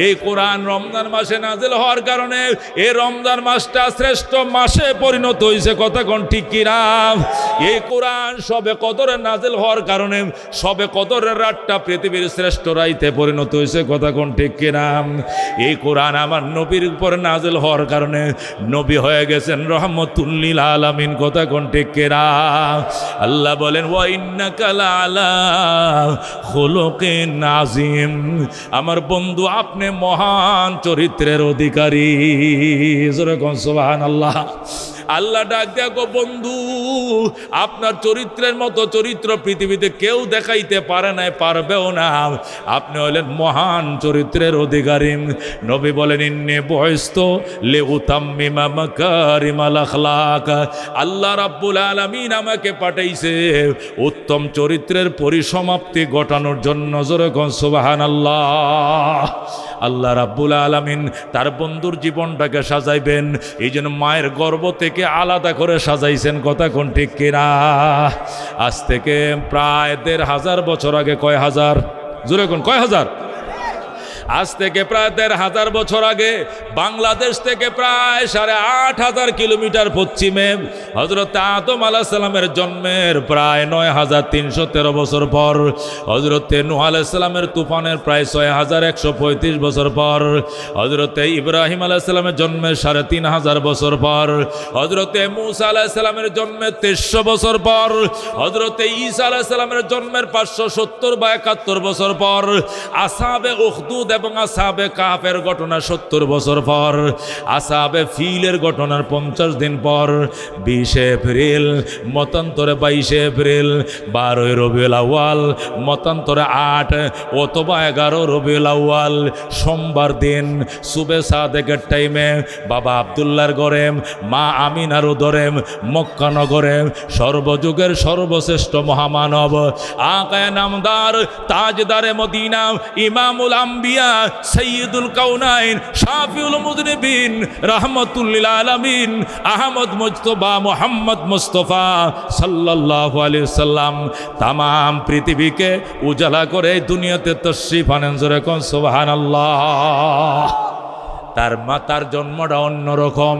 এই কোরআন রমজান মাসে নাজিল হওয়ার কারণে এই রমজান মাসটা শ্রেষ্ঠ মাসে পরিণত হয়েছে। কথা কোন ঠিক কিনা? এই কোরআন সবে কদরে নাজিল হওয়ার কারণে সবে কদরের রাতটা পৃথিবীর শ্রেষ্ঠ রাইতে পরিণত হয়েছে। কথা কোন ঠিক কিনা? এই কোরআন আমার নবীর উপর নাজিল হওয়ার কারণে নবী হয়ে গেছেন রহমতুল লিল আলামিন। কথা কোন ঠিক কিনা? আল্লাহ বলেন, ওয়া ইন্নাকা লাআলা খুলুকিন আযীম, আমার বন্ধু আপনি মহান চরিত্রের অধিকারী। জোরে কোন সুবহানাল্লাহ। আল্লাহ ডাক দেখো, বন্ধু আপনার চরিত্রের মতো চরিত্র পৃথিবীতে কেউ দেখাইতে পারে নাই, পারবেও না। আপনি হলেন মহান চরিত্রের অধিকারী। নবী বলেন, ইন্নী বুইসতু লিউতাম্মিমা মাকারিমাল আখলাক, আল্লাহ রাব্বুল আলামিন আমাকে পাঠাইছে উত্তম চরিত্রের পরিসমাপ্তি ঘটানোর জন্য। জোরে কোন সুবহানাল্লাহ। আল্লাহ রাব্বুল আলামিন তার বন্ধুর জীবনটাকে সাজাইবেন, এই জন্য মায়ের গর্ভ থেকে আলাদা করে সাজাইছেন। কথা কোন ঠিক কিনা? আজ থেকে প্রায় ১৫০০ বছর আগে, কয় হাজার? জোরে কোন, কয় হাজার? আজ থেকে প্রায় ১৫০০ বছর আগে বাংলাদেশ থেকে প্রায় ৮৫০০ কিলোমিটার পশ্চিমে হযরত আদম আলাইহিস সালামের জন্মের প্রায় ৯৩১৩ বছর পর, হযরত নূহ আলাইহিস সালামের তুফানের প্রায় ৬১৩৫ বছর পর, হযরত ইব্রাহিম আলাইহিস সালামের জন্মের ৩৫০০ বছর পর, হযরত মূসা আলাইহিস সালামের জন্মের ৩৩০০ বছর পর, হযরত ঈসা আলাইহিস সালামের জন্মের ৫৭০ বা ৭১ বছর পর, আসহাবে উখদুদ এবং আসহাবে কাহফের ঘটনা 70 বছর পর, আসহাবে ফিলের ঘটনার 50 দিন পর, 20 এপ্রিল মতান্তরে 22 এপ্রিল, 12 রবিউল আউয়াল মতান্তরে 8 অথবা 11 রবিউল আউয়াল সোমবার দিন সুবে সাদেকের টাইমে বাবা আব্দুল্লাহর ঘরে, মা আমিনার উদরে, মক্কা নগরে সর্বযুগের সর্বশ্রেষ্ঠ মহামানব আকায়ে নামদার তাজদারে মদিনা ইমামুল আম্বিয়া সৈয়দুল কাউনাইন শাফিউল মুযনিবিন রাহমাতুল লিল আলামিন আহমদ মুজতবা মুহাম্মদ মুস্তাফা সাল্লাল্লাহু আলাইহি সাল্লাম তামাম পৃথিবীকে উজালা করে দুনিয়াতে তশরিফ আনেন। জোরে কোন সুবহানাল্লাহ। তার মাতার জন্মটা অন্যরকম।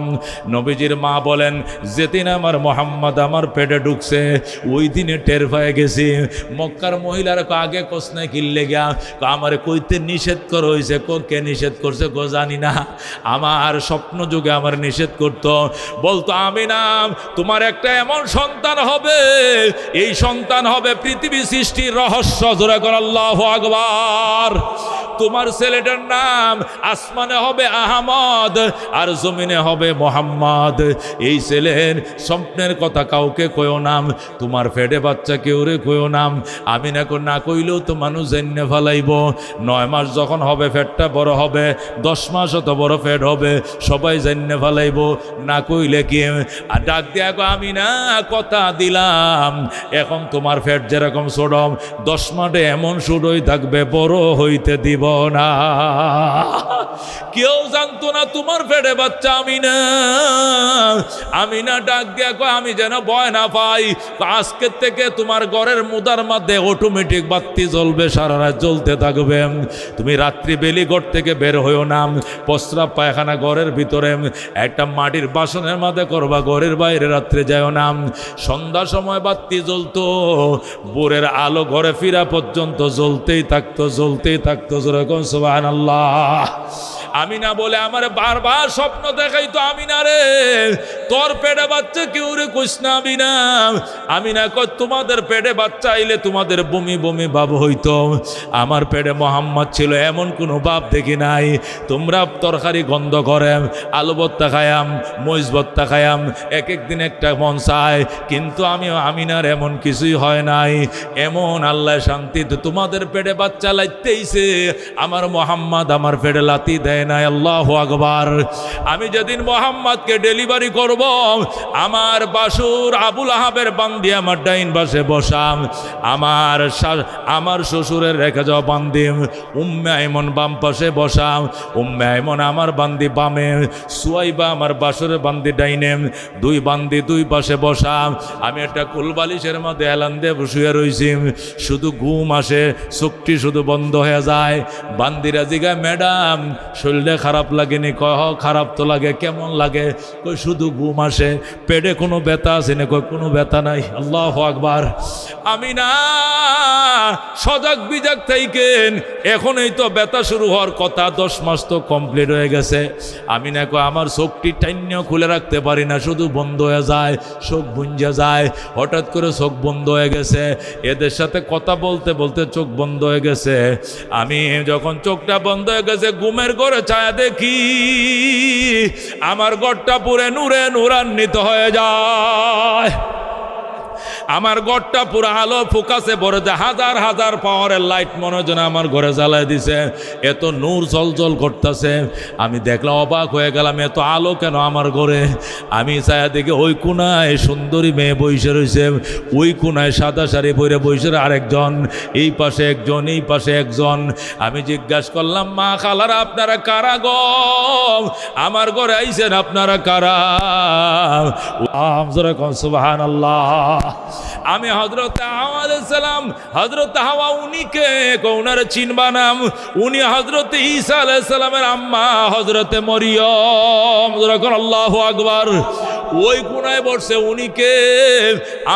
নবীজির মা বলেন, যেদিন আমার মোহাম্মদ আমার পেটে ঢুকছে ওই দিনে টের পেয়ে গেছি। মক্কার মহিলার আগে কোসনায় কিনলে গিয়া আমার কইতে নিষেধ করা হয়েছে। কে নিষেধ করছে গো জানি না, আমার স্বপ্ন যুগে আমার নিষেধ করতো, বলতো আমিনা তোমার একটা এমন সন্তান হবে, এই সন্তান হবে পৃথিবী সৃষ্টির রহস্য। জোরে কর আল্লাহু আকবার। তোমার ছেলেটার নাম আসমানে হবে আহমদ আর জমিনে হবে মোহাম্মদ। এই ছেলের স্বপ্নের কথা কাউকে কইও নাম, তোমার ফেটে বাচ্চা কেউ রে কইও নাম। আমি না কইলেও তো মানুষ জেনে ফেলাইব। 9 মাস যখন হবে ফেটটা বড় হবে, 10 মাস অত বড় ফেট হবে, সবাই জেনে ফেলাইব। না কইলে কি আর ডাক দিয়া আমি না কথা দিলাম, এখন তোমার ফেট যেরকম ছোট 10 মাসে এমন শুরুই থাকবে, বড় হইতে দিব না। কেউ জানতো না তোমার পেটে বাচ্চা আমিনা ডাক দিয়া আমি যেন ভয় না পাই। আজকের থেকে তোমার ঘরের মুদার মধ্যে অটোমেটিক বাতি জ্বলবে, সারা রাত জ্বলতে থাকবে। তুমি রাত্রি বেলি ঘর থেকে বের হইও না, প্রস্রাব পায়খানা ঘরের ভিতরে একটা মাটির বাসনের মধ্যে করবা, ঘরের বাইরে রাত্রে যাও না। সন্ধ্যার সময় বাতি জ্বলতো, ভোরের আলো ঘরে ফিরা পর্যন্ত জ্বলতেই থাকতো, জ্বলতেই থাকতো। যেরকম সুবহানাল্লাহ। আমিনা বলে আমার বারবার স্বপ্ন দেখাইতো, আমিনা রে তোর পেটে বাচ্চা কেউ রে কইস না আমিনা। আমিনা কই তোমাদের পেটে বাচ্চা আইলে তোমাদের বমি বমি ভাব হইতো, আমার পেটে মোহাম্মদ ছিল এমন কোনো ভাব দেখি নাই। তোমরা তরকারি গন্ধ করে, আলু ভর্তা খায়াম, মরিচ ভর্তা খায়াম, এক একদিন একটা মন চায়, কিন্তু আমিনার এমন কিছুই হয় নাই। এমন আল্লাহ শান্তি তোমাদের পেটে বাচ্চা লাইতেইছে, আমার মোহাম্মদ আমার পেটে লাতি দেয় নাই। আল্লাহু আকবার। আমি যেদিন মোহাম্মদকে ডেলিভারি করব, আমার বাসুর আবুল আহাবের বান্দি আমার ডাইন পাশে বসাম, আমার শ্বশুরের রেখে যাওয়া বান্দি উম্মে আইমন বাম পাশে বসাম, উম্মে আইমন আমার বান্দি বামে, সুয়াইবা আমার বাসুরের বান্দি ডাইনে, দুই বান্দি দুই পাশে বসাম। আমি একটা কুলবালিশের মধ্যে এলান দিয়ে শুয়ে রইছি, শুধু ঘুম আসে, চোখটি শুধু বন্ধ হয়ে যায়। বান্দিরা জিগায় ম্যাডাম শরীরে খারাপ লাগেনি? কয় খারাপ তো লাগে। কেমন লাগে? কই শুধু ঘুম আসে। পেটে কোনো ব্যথা আছে না? কই কোনো ব্যথা নাই। আল্লাহু আকবার। আমি না সজাগ বিজাগ থাইকেন, এখনই তো ব্যথা শুরু হওয়ার কথা, 10 মাস তো কমপ্লিট হয়ে গেছে। আমি না কই আমার চোখটি টাইন্যও খুলে রাখতে পারি না, শুধু বন্ধ হয়ে যায়, চোখ বুঞ্জা যায়। হঠাৎ করে চোখ বন্ধ হয়ে গেছে, এদের সাথে কথা বলতে বলতে চোখ বন্ধ হয়ে গেছে। আমি যখন চোখটা বন্ধ হয়ে গেছে, ঘুমের ঘরে ছায়া দেখি আমার ঘরটা পুরে নূরে নূরান্বিত হয়ে যায়। আমার ঘরটা পুরো আলো ফোকাসে ভরে যায়, হাজার হাজার পাওয়ারের লাইট মনে হয় আমার ঘরে জ্বালায় দিছে, এত নূর জল করতেছে। আমি দেখলাম, অবাক হয়ে গেলাম, এত আলো কেন আমার ঘরে? আমি ছায়া দেখে ওই কোনায় সুন্দরী মেয়ে বসে রয়েছে, ওই কোনায় সাদা শাড়ি পরে বসে আরেকজন, এই পাশে একজন, এই পাশে একজন। আমি জিজ্ঞাসা করলাম, মা খালারা আপনারা কারা গো? আমার ঘরে আইছেন আপনারা কারা? সুবহানাল্লাহ। আমি হযরত হাওয়া আলাইহিস সালাম, হযরত হাওয়া উনিকে কোনার চিনবা নাম, উনি হযরত ঈসা আলাইহিস সালামের আম্মা হযরত মরিয়ম। আল্লাহু আকবার। ওই কোনায় বসে উনিকে,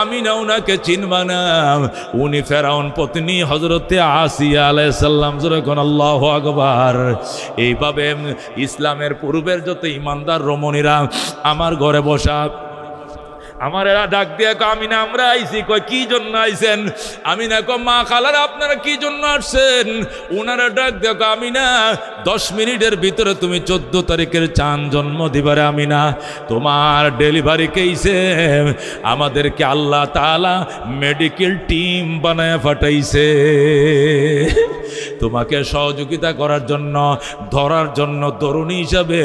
আমি না উনাকে চিনবা নাম, উনি ফেরাউন পত্নী হযরত আসিয়া আলাইহিস সালাম। যখন আল্লাহু আকবার। এইভাবে ইসলামের পূর্বের যত ইমানদার রমণীরা আমার ঘরে বসা, আমার এরা ডাক দিয়ে আমিনা আমরা আইছি, কয় কি জন্য আইছেন? আমিনা কয় মা খালারা আপনারা কি জন্য আসছেন? ওনারা ডাক দিয়ে আমিনা 10 মিনিটের ভিতরে তুমি 14 তারিখের চাঁদ জন্ম দিবারে আমিনা, তোমার ডেলিভারি কেইছে আমাদেরকে আল্লাহ তাআলা মেডিকেল টিম বানায় পাঠাইছে তোমাকে সহযোগিতা করার জন্য, ধরার জন্য তরুণী হিসাবে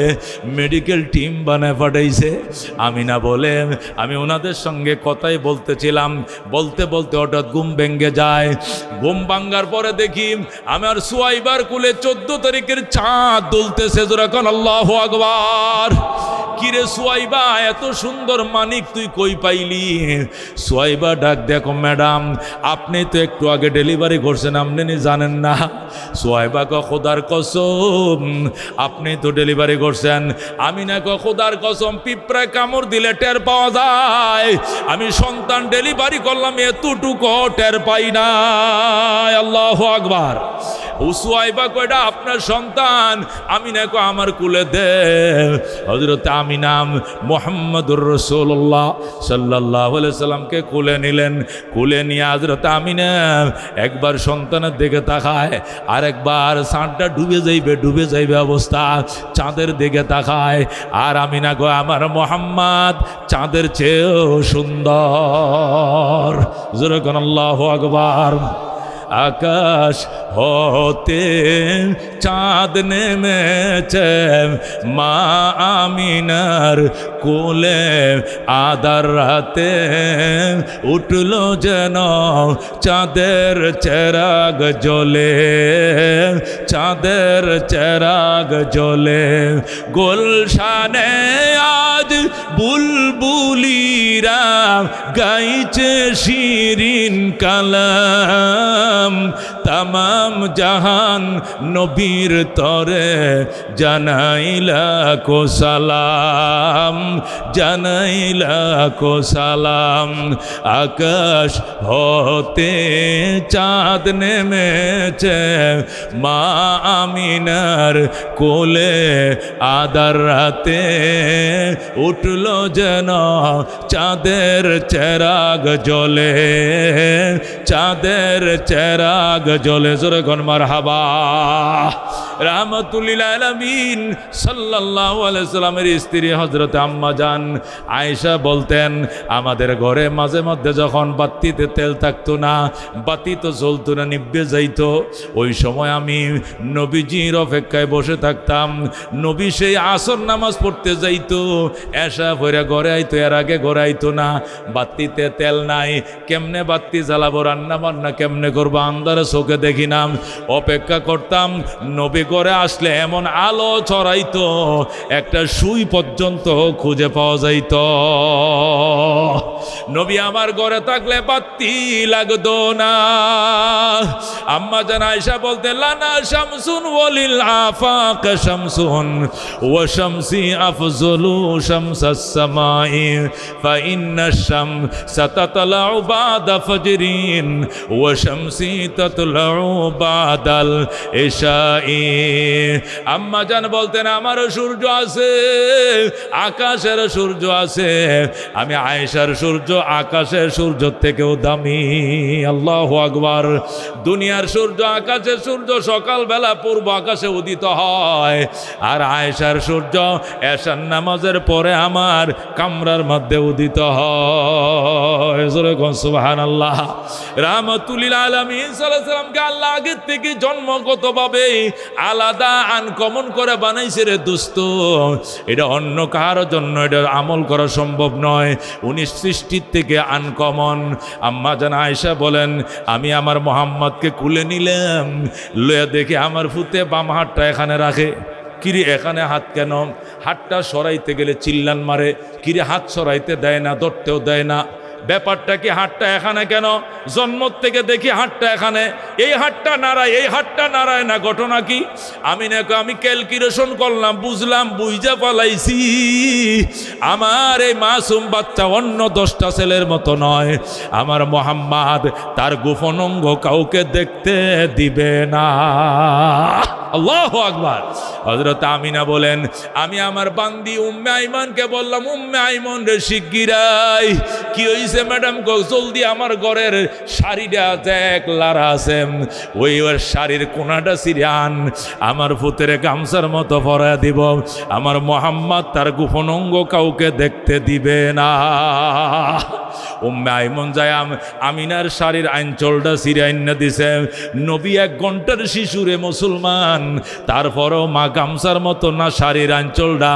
মেডিকেল টিম বানায় পাঠাইছে। আমিনা বলে আমি ওনাদের সঙ্গে কথাই বলতেছিলাম, বলতে বলতে হঠাৎ ঘুম ভেঙে যায়। ঘুম ভাঙ্গার পরে দেখি আমার সুয়াইবার কুলে 14 তারিখের চাঁদ দুলতেছে। যখন আল্লাহু আকবার। কিরে সুয়াইবা, এত সুন্দর মানিক তুই কই পাইলি? সুয়াইবা ডাক দেখো ম্যাডাম আপনি তো একটু আগে ডেলিভারি করছেন, আপনি জানেন না? সুয়াইবা ক খোদার কসম আপনি তো ডেলিভারি করছেন। আমিনা ক খোদার কসম পিঁপড়ায় কামড় দিলে টের পাওয়া যায়, আমি সন্তান ডেলিভারি করলাম এতটুকু টের পাই না। আল্লাহু আকবার। সুয়াইবা কয়টা আপনার সন্তান? আমিনা কো আমার কুলে দে। হযরত আমিনা মুহাম্মদুর রাসূলুল্লাহ সাল্লাল্লাহু আলাইহি সাল্লামকে কুলে নিলেন। কুলে নিয়ে হযরত আমিনা একবার সন্তানের দিকে তাকায়, আর একবার চাঁদটা ডুবে যাইবে অবস্থা চাঁদের দিকে তাকায়। আর আমিনা কো আমার মুহাম্মদ চাঁদের চেয়েও সুন্দর। জোরে কোন আল্লাহু আকবার। আকাশ হতে চাঁদ নেমেছে মা আমিনার কোলে, আদার রাতে উঠল যেন চাঁদের চেরাগ জ্বলে, চাঁদের চেরাগ জ্বলে। গুলশানে আজ বুলবুলিরা গাইছে শিরিন কালাম, তামাম জাহান নবীর তরে জানাইলা কো সালাম, জানাইলা কো সালাম। আকাশ হতে চাঁদ নেমেছে মা আমিনার কোলে, আদার রাতে উঠল যেন চাঁদের চেরাগ জ্বলে, চাঁদের চেরাগ জ্বলে। জোরে কোন মারহাবা। রাহমাতুল লিল আলামিন সাল্লাল্লাহু আলাইহি সাল্লামের স্ত্রী হযরত আম্মা জান আয়েশা বলতেন আমাদের ঘরে মাঝে মধ্যে যখন বাতিতে তেল থাকতো না, বাতি তো জ্বলতো না, নিভে যাইতো, ওই সময় আমি নবীজির অপেক্ষায় বসে থাকতাম। নবী সেই আসর নামাজ পড়তে যাইতো, এশা পড়ে ঘরে আইতো, এর আগে ঘরে আইতো না। বাতিতে তেল নাই, কেমনে বাতি জ্বালাবো, রান্না বান্না কেমনে করবো, আন্ধারে চোখে দেখি না। অপেক্ষা করতাম, নবী ঘরে আসলে এমন আলো ছড়াইতো একটা সুই পর্যন্ত খুঁজে পাওয়া যাইত। নবী আমার ঘরে থাকলে বাতি লাগতো না। আম্মা জান আয়েশা বলতে লানা শামসুন ওয়ালিল আফাক শামসুন ওয়া শামসি আফজলু শামসাস সামাই ফা ইন্নাশ শামসা তাতলাউ বাদা ফজরিন ওয়া শামসি তাতলাউ বাদাল ইশাই। আম্মা জান বলতেন আমার সূর্য আছে, আকাশের সূর্য আছে, আমি আয়েশার সূর্য আকাশের সূর্য থেকেও দামি। আল্লাহু আকবার। দুনিয়ার সূর্য আকাশের সূর্য সকালবেলা পূর্ব আকাশে উদিত হয়, আর আয়েশার সূর্য এশার নামাজের পরে আমার কামরার মধ্যে উদিত হয়। সুবহানাল্লাহ। রাহমাতুল লিল আলামিন সাল্লাল্লাহু আলাইহি সাল্লামকে আল্লাহ আগের থেকে জন্মগতভাবে আলাদা আনকমন করে বানাইছে রে দোস্ত। এটা অন্য কারো জন্য এটা আমল করা সম্ভব নয়, উনি সৃষ্টির থেকে আনকমন। আম্মা জান আয়েশা বলেন আমি আমার মোহাম্মদকে কুলে নিলাম, লয়ে দেখে আমার ফুতে বাম হাতটা এখানে রাখে। কিরে এখানে হাত কেন? হাতটা সরাইতে গেলে চিল্লান মারে, কিরে হাত সরাইতে দেয় না, ধরতেও দেয় না। ব্যাপারটা কি হাতটা এখানে কেন? জন্ম থেকে দেখি হাতটা এখানে, এই হাতটা নাড়ায়, এই হাতটা নাড়ায় না, ঘটনা কি? আমি ক্যালকুলেশন করলাম, বুঝলাম, বুঝা পালাইছি আমার এই মাসুম বাচ্চা অন্য 10টা ছেলের মতো নয়। আমার মোহাম্মদ তার গোপন অঙ্গ কাউকে দেখতে দিবে না। আল্লাহু আকবার। হযরত আমিনা বলেন, আমি আমার বান্দি উম্মে আইমানকে বললাম, উম্মে আইমান রে শিগগিরাই কি হইছে ম্যাডাম গো, জলদি আমার ঘরের শাড়িটা দেখ লারা আছে, ওই ওর শাড়ির কোনাটা সিরিয়ান আমার ফুতের গামছার মতো পরায় দিব, আমার মোহাম্মদ তার গোপন অঙ্গ কাউকে দেখতে দিবে না। উম্মে আইমন যায় আমিনার শাড়ির আঞ্চলটা সিরিয়াইন্না দিছে। নবী 1 ঘন্টার শিশুরে মুসলমান, তারপরও মা গামছার মতো না শাড়ির আঞ্চলটা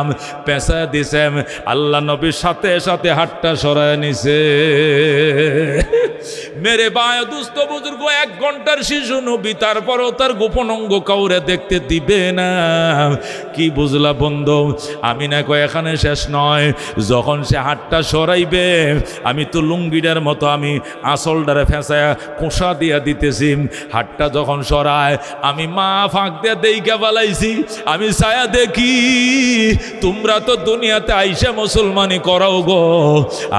পেঁচা দিছে। আল্লাহ নবীর সাথে সাথে হাতটা সরায় নিছে। মেরে বায় দুস্থ বুজুর্গ, 1 ঘন্টার শিশু নবী, তারপরও তার গোপন অঙ্গ কাউরে দেখতে দিবে না। কি বুঝলা বন্ধু? আমিনা কয় এখানে শেষ নয়, যখন সে হাতটা সরাইবে আমি তো লুঙ্গিটার মতো আমি আসলটারে ফেঁসায় কোষা দিয়া দিতেছি। হাতটা যখন সরায় আমি মা ফাঁক দিয়ে দেইকা বালাইছি, আমি ছায়া দেখি তোমরা তো দুনিয়াতে আইসা মুসলমানি করাও গো,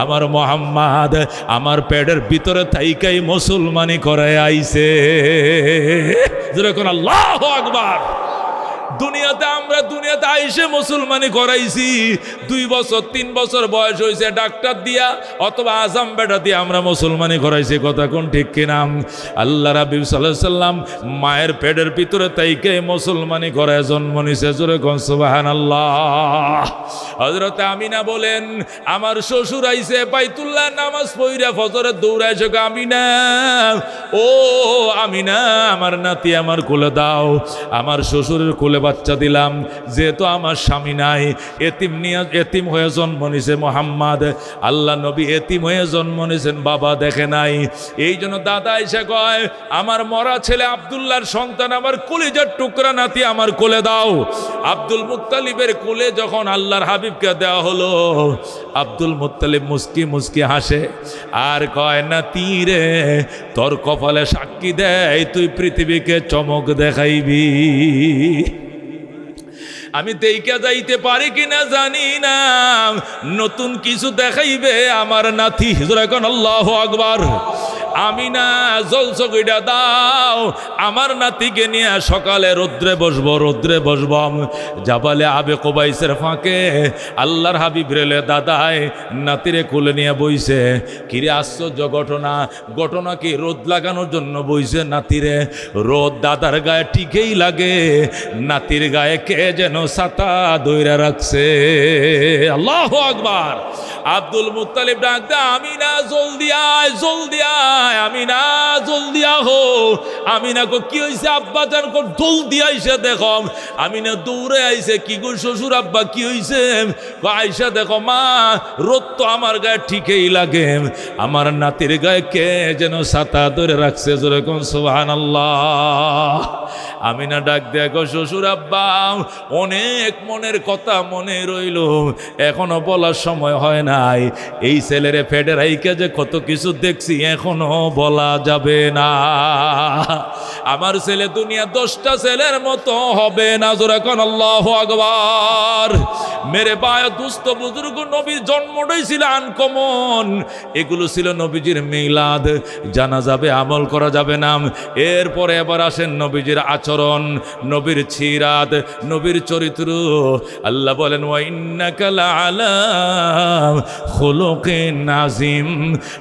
আমার মোহাম্মদ আমার পেটের ভিতরে থাইকাই মুসলমানি করে আইছে। যেরকম আল্লাহু আকবার। দুনিয়াতে আইসে মুসলমানি করাইছি, 2 বছর 3 বছর বয়স হয়েছে ডাক্তার দিয়া অথবা আজাম বেটা দিয়ে আমরা মুসলমানি করাইছি। কথা কোন ঠিক কিনা? আল্লাহ রাব্বি সাল্লাল্লাহু আলাইহি সাল্লাম মায়ের পেটের ভিতরে তাইকে মুসলমানি করায় জন্ম নিছে। জোরে কোন সুবহানাল্লাহ। হযরত আমিনা বলেন, আমার শ্বশুর আইছে বাইতুল্লাহ নামাজ পড়িয়া ফজরে দৌড়ায় এসে, আমিনা ও আমিনা আমার নাতি আমার কোলে দাও। আমার শ্বশুরের কোলে বাচ্চা দিলাম, যেহেতু আমার স্বামী নাই, এতিম হয়ে জন্ম নিছে মোহাম্মদ। আল্লাহ নবী এতিম হয়ে জন্ম নিছেন, বাবা দেখে নাই। এই জন্য দাদা এসে কয়, আমার মরা ছেলে আব্দুল্লাহর সন্তান আমার কলিজার টুকরা নাতি আমার কোলে দাও। আব্দুল মুত্তালিবের কোলে যখন আল্লাহর হাবিবকে দেওয়া হলো, আব্দুল মুত্তালিব মুস্কি মুস্কি হাসে আর কয়, নাতি রে তোর কপালে সাক্ষী দেয় তুই পৃথিবীকে চমক দেখাইবি। আমি দেইকা যাইতে পারি কিনা জানি না, নতুন কিছু দেখাইবে আমার নাতি। জোরে কোন আল্লাহু আকবার। আমিনা জলসগিটা দাও, আমার নাতিকে নিয়ে সকালে রৌদ্রে বসব। জাবালে আবে কোবাইসের ফাঁকে আল্লাহর হাবিব রেলে দাদায় নাতিরে কোলে নিয়ে বইছে। কিরে আশ্চর্য ঘটনা কি রোদ লাগানোর জন্য বইছে নাতিরে। রোদ দাদার গায়ে ঠিকই লাগে, নাতির গায়ে কে যেন ছাতা দইরা রাখছে। আল্লাহু আকবার। আব্দুল মুত্তালিব ডাক দে, আমিনা জলদি আয়, আমিনা জলদি আহো। আমিনা কো কি হইছে আব্বা জান? কো জলদি আইসা দেখো। আমিনা দৌড়ে আইছে, কি গো শ্বশুর আব্বা কি হইছে? কো আইসা দেখো মা, রোদ তো আমার গায়ে ঠিকই লাগে, আমার নাতির গায়ে কে যেন ছাতা ধরে রাখছে। জোরে কোন সুবহানাল্লাহ। আমিনা ডাক দেয়া, গো শ্বশুর আব্বা অনেক মনের কথা মনে রইল, এখনো বলার সময় হয় নাই। এই ছেলেরে ফেডে রাইকে যে কত কিছু দেখছি এখনো বলা যাবে না। আমার ছেলে দুনিয়া 10টা ছেলের মতো হবে না। জোরে কোন আল্লাহু আকবার। মেরে বায় দুস্থ বুজুর্গ, নবীর জন্মটাই ছিল আনকমন। এগুলো ছিল নবীজির মিলাদ, জানা যাবে আমল করা যাবে না। এরপরে এবার আসেন নবীজির আচরণ, নবীর ছিরাত, নবীর চরিত্র। আল্লাহ বলেন, ওয়া ইন্নাকা লাআলা খুলুকিন আযীম।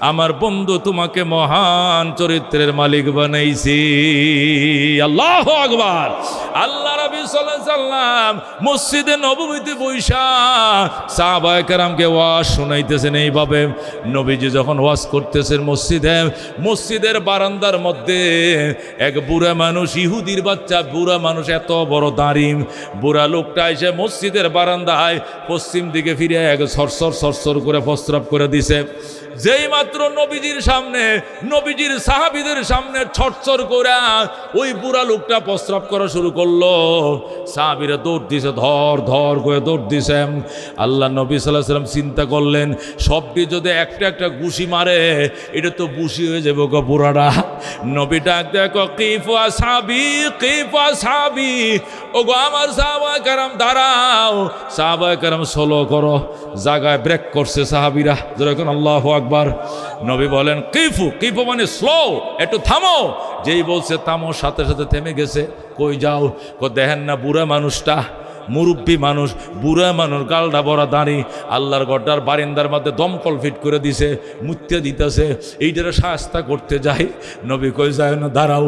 আমার বন্ধু তোমাকে মহান চরিত্রের মালিক বানাইছি। আল্লাহু আকবার। আল্লাহ রাব্বি সাল্লাল্লাহু আলাইহি সাল্লাম মসজিদে নববীতে বৈশা সাহাবায়ে কেরামকে ওয়াজ শোনাইতেছেন। এইভাবে নবীজি যখন ওয়াজ করতেছেন মসজিদের বারান্দার মধ্যে এক বুড়া মানুষ, ইহুদির বাচ্চা বুড়া মানুষ, এত বড় দাঁড়ি বুড়া লোকটা এসে মসজিদের বারান্দায় পশ্চিম দিকে ফিরে এক সরসর করে প্রস্রাব করে দিছে। যেই মাত্র নবীজির সামনে, নবীজির সাহাবীদের সামনে ছটছর করে ওই বুড়া লোকটা প্রস্রাব করা শুরু করলো, সাহাবীরা দৌড় দিছে, ধর করে দৌড় দিছে। করছে। আল্লাহ নবী সাল্লাল্লাহু আলাইহি সাল্লাম চিন্তা করলেন, সবটি যদি একটা একটা ঘুষি মারে এটা তো বুশি হয়ে যাবে গো বুড়াটা। নবী ডাক দেখো, কিফু আসহাবি কিফু আসহাবি, ও গো আমার সাহাবায়ে কেরাম দাঁড়াও, সাহাবায়ে কেরাম স্লো করো। জায়গায় ব্রেক করছে সাহাবীরা, যখন আল্লাহু আকবার। নবী বলেন কিফু, কিফু মানে স্লো, একটু থামো। যেই বলছে থামো, সাথে সাথে থেমে গেছে। কই যাও? দেখেন না বুড়া মানুষটা, মুরব্বী মানুষ, বুড়া মানুষ, গালটা বড়া দাঁড়ি, আল্লাহর গড্ডার বারিন্দার মধ্যে দমকল ফিট করে দিছে, মুত্যে দিতেছে। এইটারে শাস্তা করতে যাই। নবী কই যায় না, দাঁড়াও,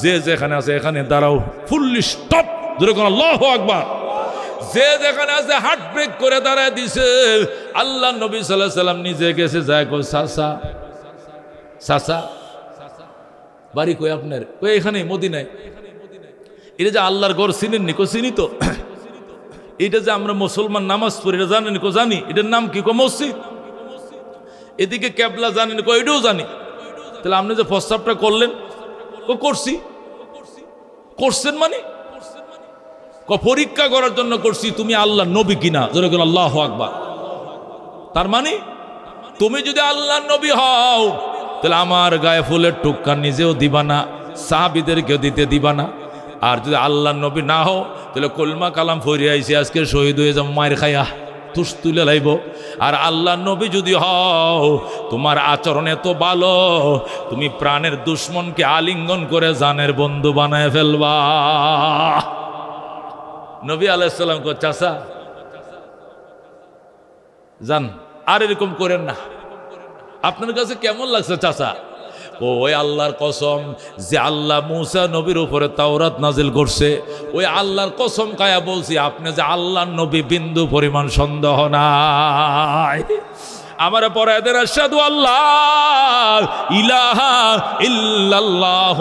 যে যেখানে আছে এখানে দাঁড়াও, ফুললি স্টপ, যেরকম আল্লাহু আকবার। যে যেখানে আছে হার্ট ব্রেক করে দাঁড়ায় দিছে। আল্লাহ নবী সাল্লাল্লাহু আলাইহি সাল্লাম নিজে গেছে, যায় কই চাচা, চাচা বাড়ি কই আপনার? কই এখানে মদিনায়। এটা যে আল্লাহর ঘর চিনেননি? কো চিনি তো। এটা যে আমরা মুসলমান নামাজ পড়ি এটা জানেন? কো জানি। এটার নাম কি? কো মসজিদ। এদিকে কেবলা জানেন? কো এটাও জানি। তাহলে আপনি যে প্রস্তাবটা করলেন? কো করছি। করছেন মানে? কো পরীক্ষা করার জন্য করছি তুমি আল্লাহ নবী কিনা। যেরকম আল্লাহু আকবার। তার মানে তুমি যদি আল্লাহর নবী হও তাহলে আমার গায়ে ফুলের টুক্কা নিজেও দিবা না, সাহাবীদেরকেও দিতে দিবা না। আর যদি আল্লাহর নবী না হও তাহলে কলমা কালাম ফরি আইছে, আজকে শহীদ হয়ে যাও মায়ের খাইয়া তুস তুলে লাইব। আর আল্লাহর নবী যদি হও, তোমার আচরণ এত ভালো, তুমি প্রাণের দুশ্মনকে আলিঙ্গন করে জানের বন্ধু বানায় ফেলবা। নবী আলাইহিস সালাম কো চাচা জান, আর এরকম করেন না। আপনার কাছে কেমন লাগছে চাচা? ওই আল্লাহর কসম, যে আল্লাহ মুসা নবীর উপরে তাওরাত নাজিল করছে, ওই আল্লাহর কসম খায়া বলছি আপনি যে আল্লাহর নবী, বিন্দু পরিমাণ সন্দেহ নাই। আমার পরে এদের আশহাদু আল্লাহ ইলাহা ইল্লাল্লাহ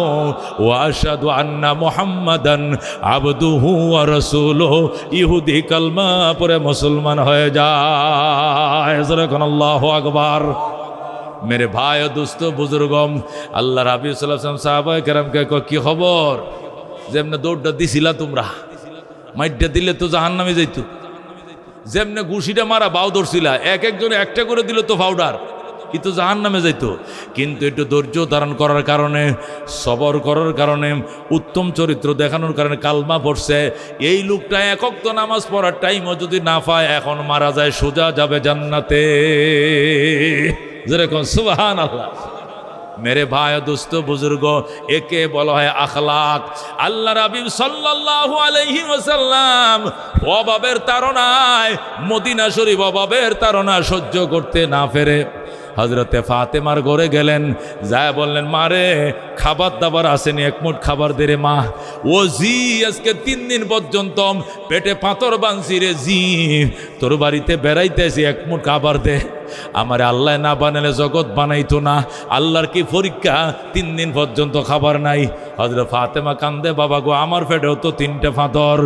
ওয়া আশহাদু আন্না মুহাম্মাদান আবদুহু ওয়া রাসূলুহু, ইহুদি কালমা পরে মুসলমান হয়ে যায়। যখন আল্লাহু আকবার। মেরে ভাই ও দোস্ত বুজুর্গম, আল্লাহ রাবি সাল্লাল্লাহু আলাইহি ওয়াসাল্লাম সাহাবায়ে কেরামকে কি খবর? যেমনে দৌড়টা দিছিলা তোমরা, মাইটটা দিলে তো জাহান্নামে যাইতো। যেমনে ঘুষিটা মারা বাউ ধরছিলা, এক একজনে একটা করে দিল তো পাউডার, ই তো জাহান্নামে যাইতো। কিন্তু একটু ধৈর্য ধারণ করার কারণে, সবর করার কারণে, উত্তম চরিত্র দেখানোর কারণে কালমা পড়ছে। এই লোকটা এক ওয়াক্ত নামাজ পড়ার টাইমও যদি না পায়, এখন মারা যায়, সোজা যাবে জান্নাতে। যেরকম সুবহানাল্লাহ। মেরে ভাই দোস্ত বুজুর্গ, একে বলা হয় আখলাক। আল্লাহ রাবী সাল্লাল্লাহু আলাইহি ওয়াসাল্লাম অভাবের তাড়নায়, মদিনা শরীফ অভাবের তাড়না সহ্য করতে না পেরে হযরতে ফাতেমার ঘরে গেলেন। যায় বললেন, মারে খাবার দাবার আসেনি, এক মুঠ খাবার দে রে মা। ও জি, আজকে 3 দিন পর্যন্ত পেটে পাথর বানছি রে জি, তোর বাড়িতে বেড়াইতেছি, এক মুঠ খাবার দে। আমার আল্লাহ না বানালে জগৎ বানাইতো না। আল্লাহর কি পরীক্ষা, 3 দিন পর্যন্ত খাবার নাই। হযরত ফাতেমা কান্দে, বাবা গো আমার পেটেও তো 3টে পাথর।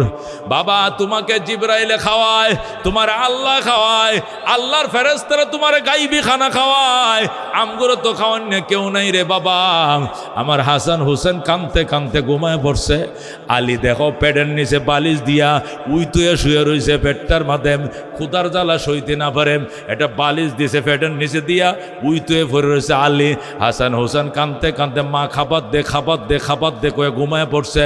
বাবা তোমাকে জিবরাইলে খাওয়ায়, তোমার আল্লাহ খাওয়ায়, আল্লাহর ফেরেশতারা তোমার গাইবি খানা খাওয়ায়, আমগুলো তো খাওয়ান না কেউ নাই রে বাবা। আমার হাসান হোসেন কানতে কানতে ঘুমায় পড়ছে। আলী দেখো পেটের নিচে বালিশ দিয়া উইতুয়ে শুয়ে রয়েছে, পেটটার মাধ্যমে ক্ষুধার জ্বালা সইতে না পারে, এটা বালিশ দিছে পেটের নিচে দিয়া উইতুয়ে পড়ে রয়েছে আলী। হাসান হোসেন কানতে কানতে মা খাবার দে খাবার দে খাবার দে কয়ে ঘুমায় পড়ছে।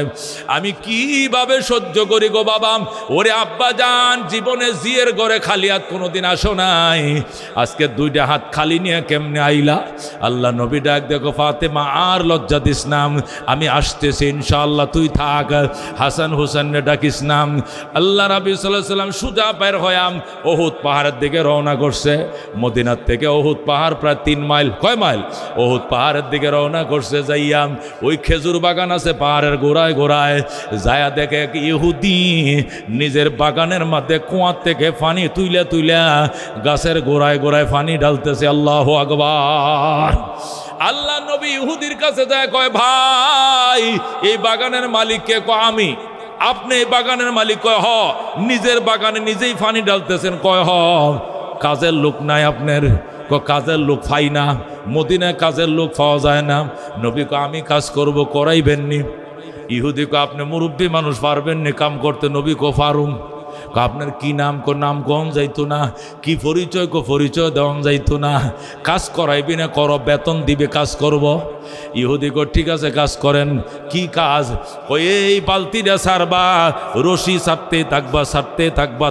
আমি কিভাবে সহ্য করি গো বাবা? ওরে আব্বা জান, জীবনে জিয়ের ঘরে খালি হাত কোনোদিন আসো নাই, আজকে 2টা হাত খালি নিয়ে কেমনে আইলা? আল্লাহ নবী ডাক দেখো, ফাতেমা আর লজ্জা দিস না, আমি আসতেছি ইনশাআল্লাহ, তুই থাক। হাসান হোসেনকে ডাকিস না। আল্লাহ রাবী সাল্লাল্লাহু আলাইহি ওয়াসাল্লাম সুজা বের হয়াম ওহুদ পাহাড়ের দিকে রওনা করছে। মদিনার থেকে ওহুদ পাহাড় প্রায় 3 মাইল। কয় মাইল? ওহুদ পাহাড়ের দিকে রওনা করছে। যাইয়াম ওই খেজুর বাগান আছে পাহাড়ের গোড়ায় গোড়ায়, যায়া দেখে এক ইহুদি নিজের বাগানের মধ্যে কুয়ার থেকে পানি তুইলা তুইলা গাছের গোড়ায় গোড়ায় পানি ঢালতেছে। আল্লাহু আকবার। আল্লাহ নবী ইহুদির কাছে যায়, কয় ভাই এই বাগানের মালিককে? কয় আমি। আপনি এই বাগানের মালিক? কয় হ। নিজের বাগানে নিজেই পানি ঢালতেছেন? কয় হ। কাজের লোক নাই আপনার? কাজের লোক পাই না, মদিনায় কাজের লোক পাওয়া যায় না। নবী কয় আমি কাজ করব, করাইবেননি? ইহুদি কয় আপনি মুরব্বী মানুষ, পারবেননি কাম করতে? নবী কয় পারুম। আপনার কি নাম নাম কন যাইতো না, কি পরিচয় পরিচয় দেওয়ান যাইতো না, কাজ করাইবি না কর, বেতন দিবে কাজ করব। ইহুদি কো ঠিক আছে কাজ করেন। কি কাজ? ওই এই বালতিটা সারবা, রশি ছাড়তে থাকবা ছাড়তে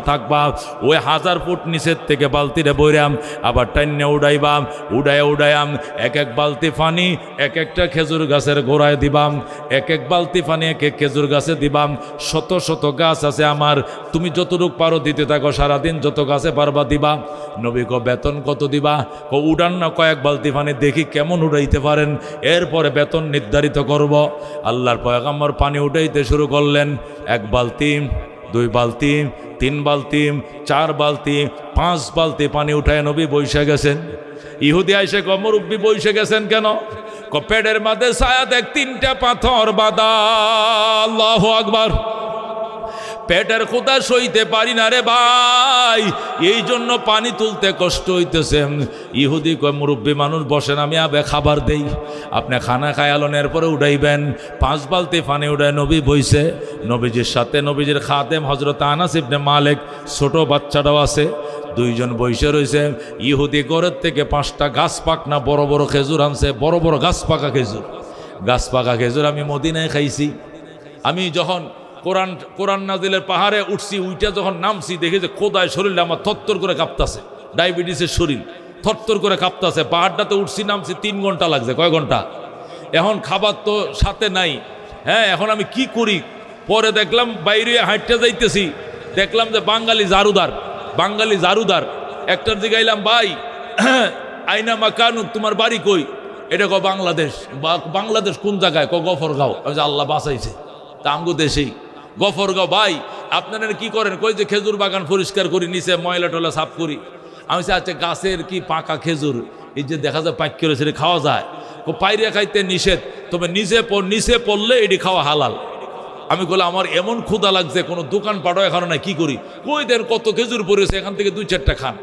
থাকবা, ওই 1000 ফুট নিচের থেকে বালতিটা বইরাম, আবার টাইনে উড়াইবাম, উড়ায়াম, এক বালতি পানি এক একটা খেজুর গাছের গোড়ায় দিবাম, এক বালতি পানি এক খেজুর গাছে দিবাম। শত শত গাছ আছে আমার, তুমি যতটুকু পারো দিতে থাকো, সারাদিন যত গাছে পারবা দিবা। নবী কো বেতন কত দিবা? কো উড়ান না কয়েক বালতি পানি, দেখি কেমন উড়াইতে পারেন, এরপরে বেতন নির্ধারিত করব। আল্লাহর পয়গম্বর পানি উঠাইতে শুরু করলেন। 1 বালতি, 2 বালতি, 3 বালতি, 4 বালতি, 5 বালতি পানি উঠায় নবী বসে গেছেন। ইহুদি আইসে কো মুরব্বি বসে গেছেন কেন? কো পেটের মাঝে ছায়া দেখ 3টা পাথর বাঁধা। আল্লাহু আকবার। পেটের ক্ষুধা সইতে পারি না রে ভাই, এই জন্য পানি তুলতে কষ্ট হইতেছে। ইহুদি কয় মুরব্বী মানুষ বসেন, আমি আবে খাবার দেই, আপনি খানা খায়ালনের পরে উঠাইবেন। 5 বালতি পানি উঠায় নবী বইছে। নবীজির সাথে নবীজির খাদেম হযরত আনাস ইবনে মালিক, ছোট বাচ্চাটাও আছে, 2 জন বইসে রয়েছে। ইহুদি ঘরের থেকে 5টা গাছ পাকনা বড় বড় খেজুর আনছে, বড় বড় গাছ পাকা খেজুর আমি মদিনায় খাইছি। আমি যখন কোরআন নাজিলের পাহাড়ে উঠছি, উইটা যখন নামছি দেখি যে খোদায় শরীরটা আমার থরথর করে কাঁপতাছে, ডায়াবেটিসের শরীর থরথর করে কাঁপতাছে। পাহাড়টাতে উঠছি নামছি 3 ঘন্টা লাগছে। কয় ঘন্টা? এখন খাবার তো সাথে নাই। হ্যাঁ, এখন আমি কি করি? পরে দেখলাম বাইরে হাঁটতে যাইতেছি, দেখলাম যে বাঙালি জারুদার একটার দিকে আইলাম, ভাই আইনা মাকানুক, তোমার বাড়ি কই? এটা কো বাংলাদেশ। বাংলাদেশ কোন জায়গায়? কো গফরগাঁও। আল্লাহ বাঁচাইছে, তা আমগো দেশেই গফরগাঁও। ভাই আপনারা কি করেন? কই যে খেজুর বাগান পরিষ্কার করি, নিচে ময়লা টলা সাফ করি। আমি আচ্ছা গাছের কি পাকা খেজুর, এই যে দেখা যায় পাইক করে সেটা খাওয়া যায়? পাইরিয়া খাইতে নিষেধ, তবে নিচে পড়লে এটি খাওয়া হালাল। আমি বলে আমার এমন ক্ষুধা লাগছে, কোনো দোকান পাঠও এখানে নাই, কি করি? কই দেন কত খেজুর পড়েছে, এখান থেকে 2-4টা খান।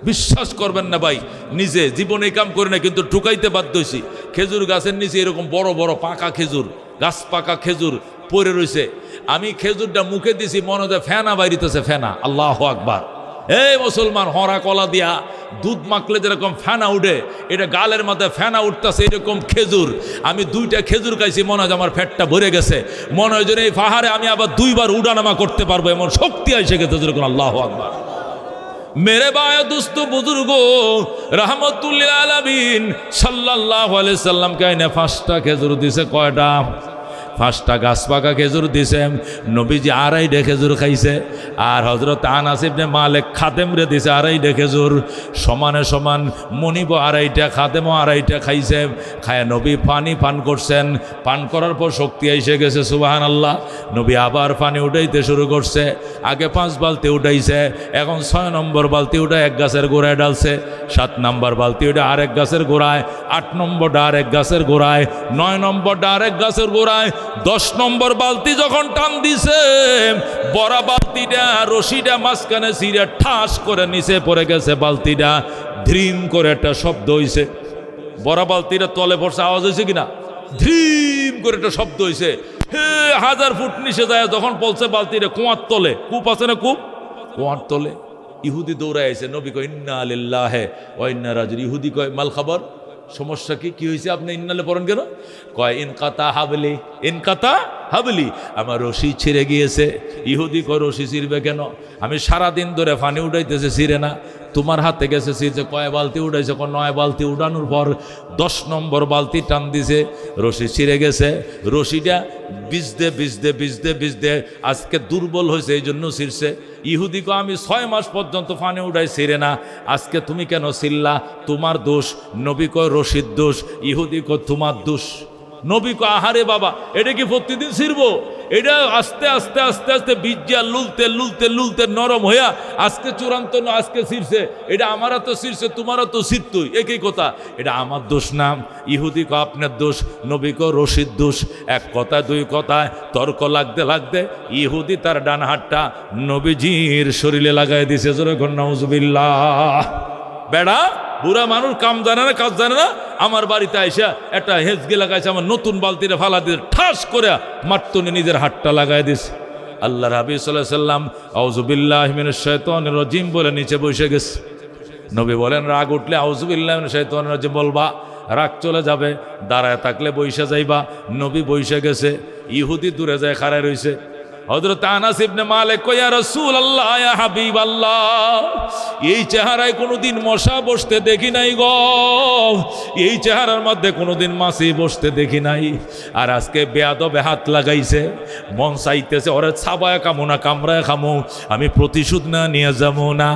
বিশ্বাস করবেন না ভাই, নিজে জীবনে কাম করি না, কিন্তু ঠুকাইতে বাধ্য হয়েছি। খেজুর গাছের নিচে এরকম বড় বড় পাকা খেজুর, গাছ পাকা খেজুর পড়ে রয়েছে। আমি খেজুরটা মুখে দিছি, মনে হয় ফেনা বাইরিতেছে, ফেনা। আল্লাহু আকবার। এই মুসলমান, হরা কলা দিয়া দুধ মাখলে যেরকম ফেনা উঠে, এটা গালের মধ্যে ফেনা উঠতেছে, এরকম খেজুর। আমি 2টা খেজুর খাইছি, মনে হয় আমার পেটটা ভরে গেছে, মনে হয় যেন এই পাহাড়ে আমি আবার 2 বার উঠানামা করতে পারবো, এমন শক্তি এসে গেছে যেরকম। আল্লাহু আকবার। মেরে বায়া দুস্থ বুজুর্গ রাহমাতুল্লিল আলামিন সাল্লাল্লাহু আলাইহি সাল্লাম কাইনে 5টা খেজুর দিছে। কয়টা? 5টা গাছ পাকা খেজুর দিছে। নবীজি 2.5 খেজুর খাইছে, আর হযরত আনাস ইবনে মালিক খাদেমরে দিছে 2.5 খেজুর। সমানে সমান মনিব 2.5টা, খাদেমও 2.5টা খাইছে। খায় নবী পানি পান করছেন, পান করার পর শক্তি এসে গেছে। সুবহানাল্লাহ। নবী আবার পানি উঠাইতে শুরু করছে। আগে 5 বালতি উঠাইছে, এখন 6 নম্বর বালতি উঠে এক গাছের গোড়ায় ডালছে, 7 নম্বর বালতি উঠে আরেক গাছের গোড়ায়, 8 নম্বরটা আরেক গাছের গোড়ায়, 9 নম্বরটা আরেক গাছের গোড়ায়, 10 নম্বর বালতি যখন টান দিছে, বড় বালতিটা রশিটা মাঝখানে ছিঁড়ে ঠাস করে নিচে পড়ে গেছে। বালতিটা ধ্রিম করে একটা শব্দ হইছে। বড় বালতিটা তলে পড়ছে, আওয়াজ হয়েছে কিনা? ধ্রিম করে একটা শব্দ হয়েছে। হে 1000 ফুট নিচে যায় যখন পড়ছে বালতিটা কুয়ার তলে, কূপ আছে না, কুয়ার তলে। ইহুদি দৌড়ায় আছে। নবী কয় ইন্না লিল্লাহি ওয়া ইন্না রাজিউন। ইহুদি কয় মাল খাবার, সমস্যা কি হয়েছে? আপনি ইন্নালে পড়েন কেন? কয় ইনকাতা হাবলি, আমার রশি ছিঁড়ে গিয়েছে। ইহুদি কয় রশি ছিঁড়বে কেন? আমি সারাদিন ধরে পানি উঠাইতেছে, ছিঁড়ে না, তোমার হাতে গেছে ছিঁড়ছে। কয় বালতি উঠাইছে? 9 বালতি উঠানোর পর 10 নম্বর বালতি টান দিছে, রশি ছিঁড়ে গেছে। রশিটা ভিজতে আজকে দুর্বল হয়েছে, এই জন্য ছিঁড়ছে। ইহুদি কয় আমি 6 মাস পর্যন্ত পানি উঠাই, ছিঁড়ে না, আজকে তুমি কেন ছিল্লা? তোমার দোষ। নবী কয় রশির দোষ। ইহুদি কয় তোমার দোষ। নবী কয় আহারে বাবা, এটা কি প্রতিদিন ছিড়বো? এটা আস্তে আস্তে আস্তে আস্তে বীজ্যা লুলতে নরম হইয়া আজকে চূড়ান্ত, আজকে ছিঁড়ছে। এটা আমারও তো ছিঁড়ছে, তোমারও তো ছিঁড়তই, একই কথা। এটা আমার দোষ না। ইহুদি কয় আপনার দোষ। নবী কয় রশিদ দোষ। এক কথায় 2 কথায় তর্ক লাগতে ইহুদি তার ডান হাতটা নবীজির শরীরে লাগাই দিছে। জোরে কর নাউজুবিল্লাহ। বেড়া বুড়া মানুষ, কাম জানে না, কাজ জানে না, আমার বাড়িতে আইসা একটা হেঁচগে লাগাইছে, আমার নতুন বালতিরে ফালা দিয়ে ঠাস করে মারতনি নিজের হাতটা লাগাই দিছে। আল্লাহর হাবিব সাল্লাল্লাহু আলাইহি সাল্লাম আউযু বিল্লাহি মিনাশ শাইতানির রাজিম বলে নিচে বসে গেছে। নবী বলেন রাগ উঠলে আউযু বিল্লাহি মিনাশ শাইতানির রাজিম বলবা, রাগ চলে যাবে। দাঁড়ায় থাকলে বইসা যাইবা। নবী বইসা গেছে, ইহুদি দূরে যায় খাড়ায় রইছে। হযরত আনাস ইবনে মালিক কয়, ইয়া রাসূলুল্লাহ, ইয়া হাবিবাল্লাহ, এই চেহারায় কোনোদিন মশা বসতে দেখি নাই গো, এই চেহারার মধ্যে কোনোদিন মাছি বসতে দেখি নাই। আর আজকে বেয়াদবে হাত লাগাইছে, মন চাইতেছে ওরে ছাবায় কামো না কামড়ায় খামো, আমি প্রতিশোধ না নিয়ে যাবো না।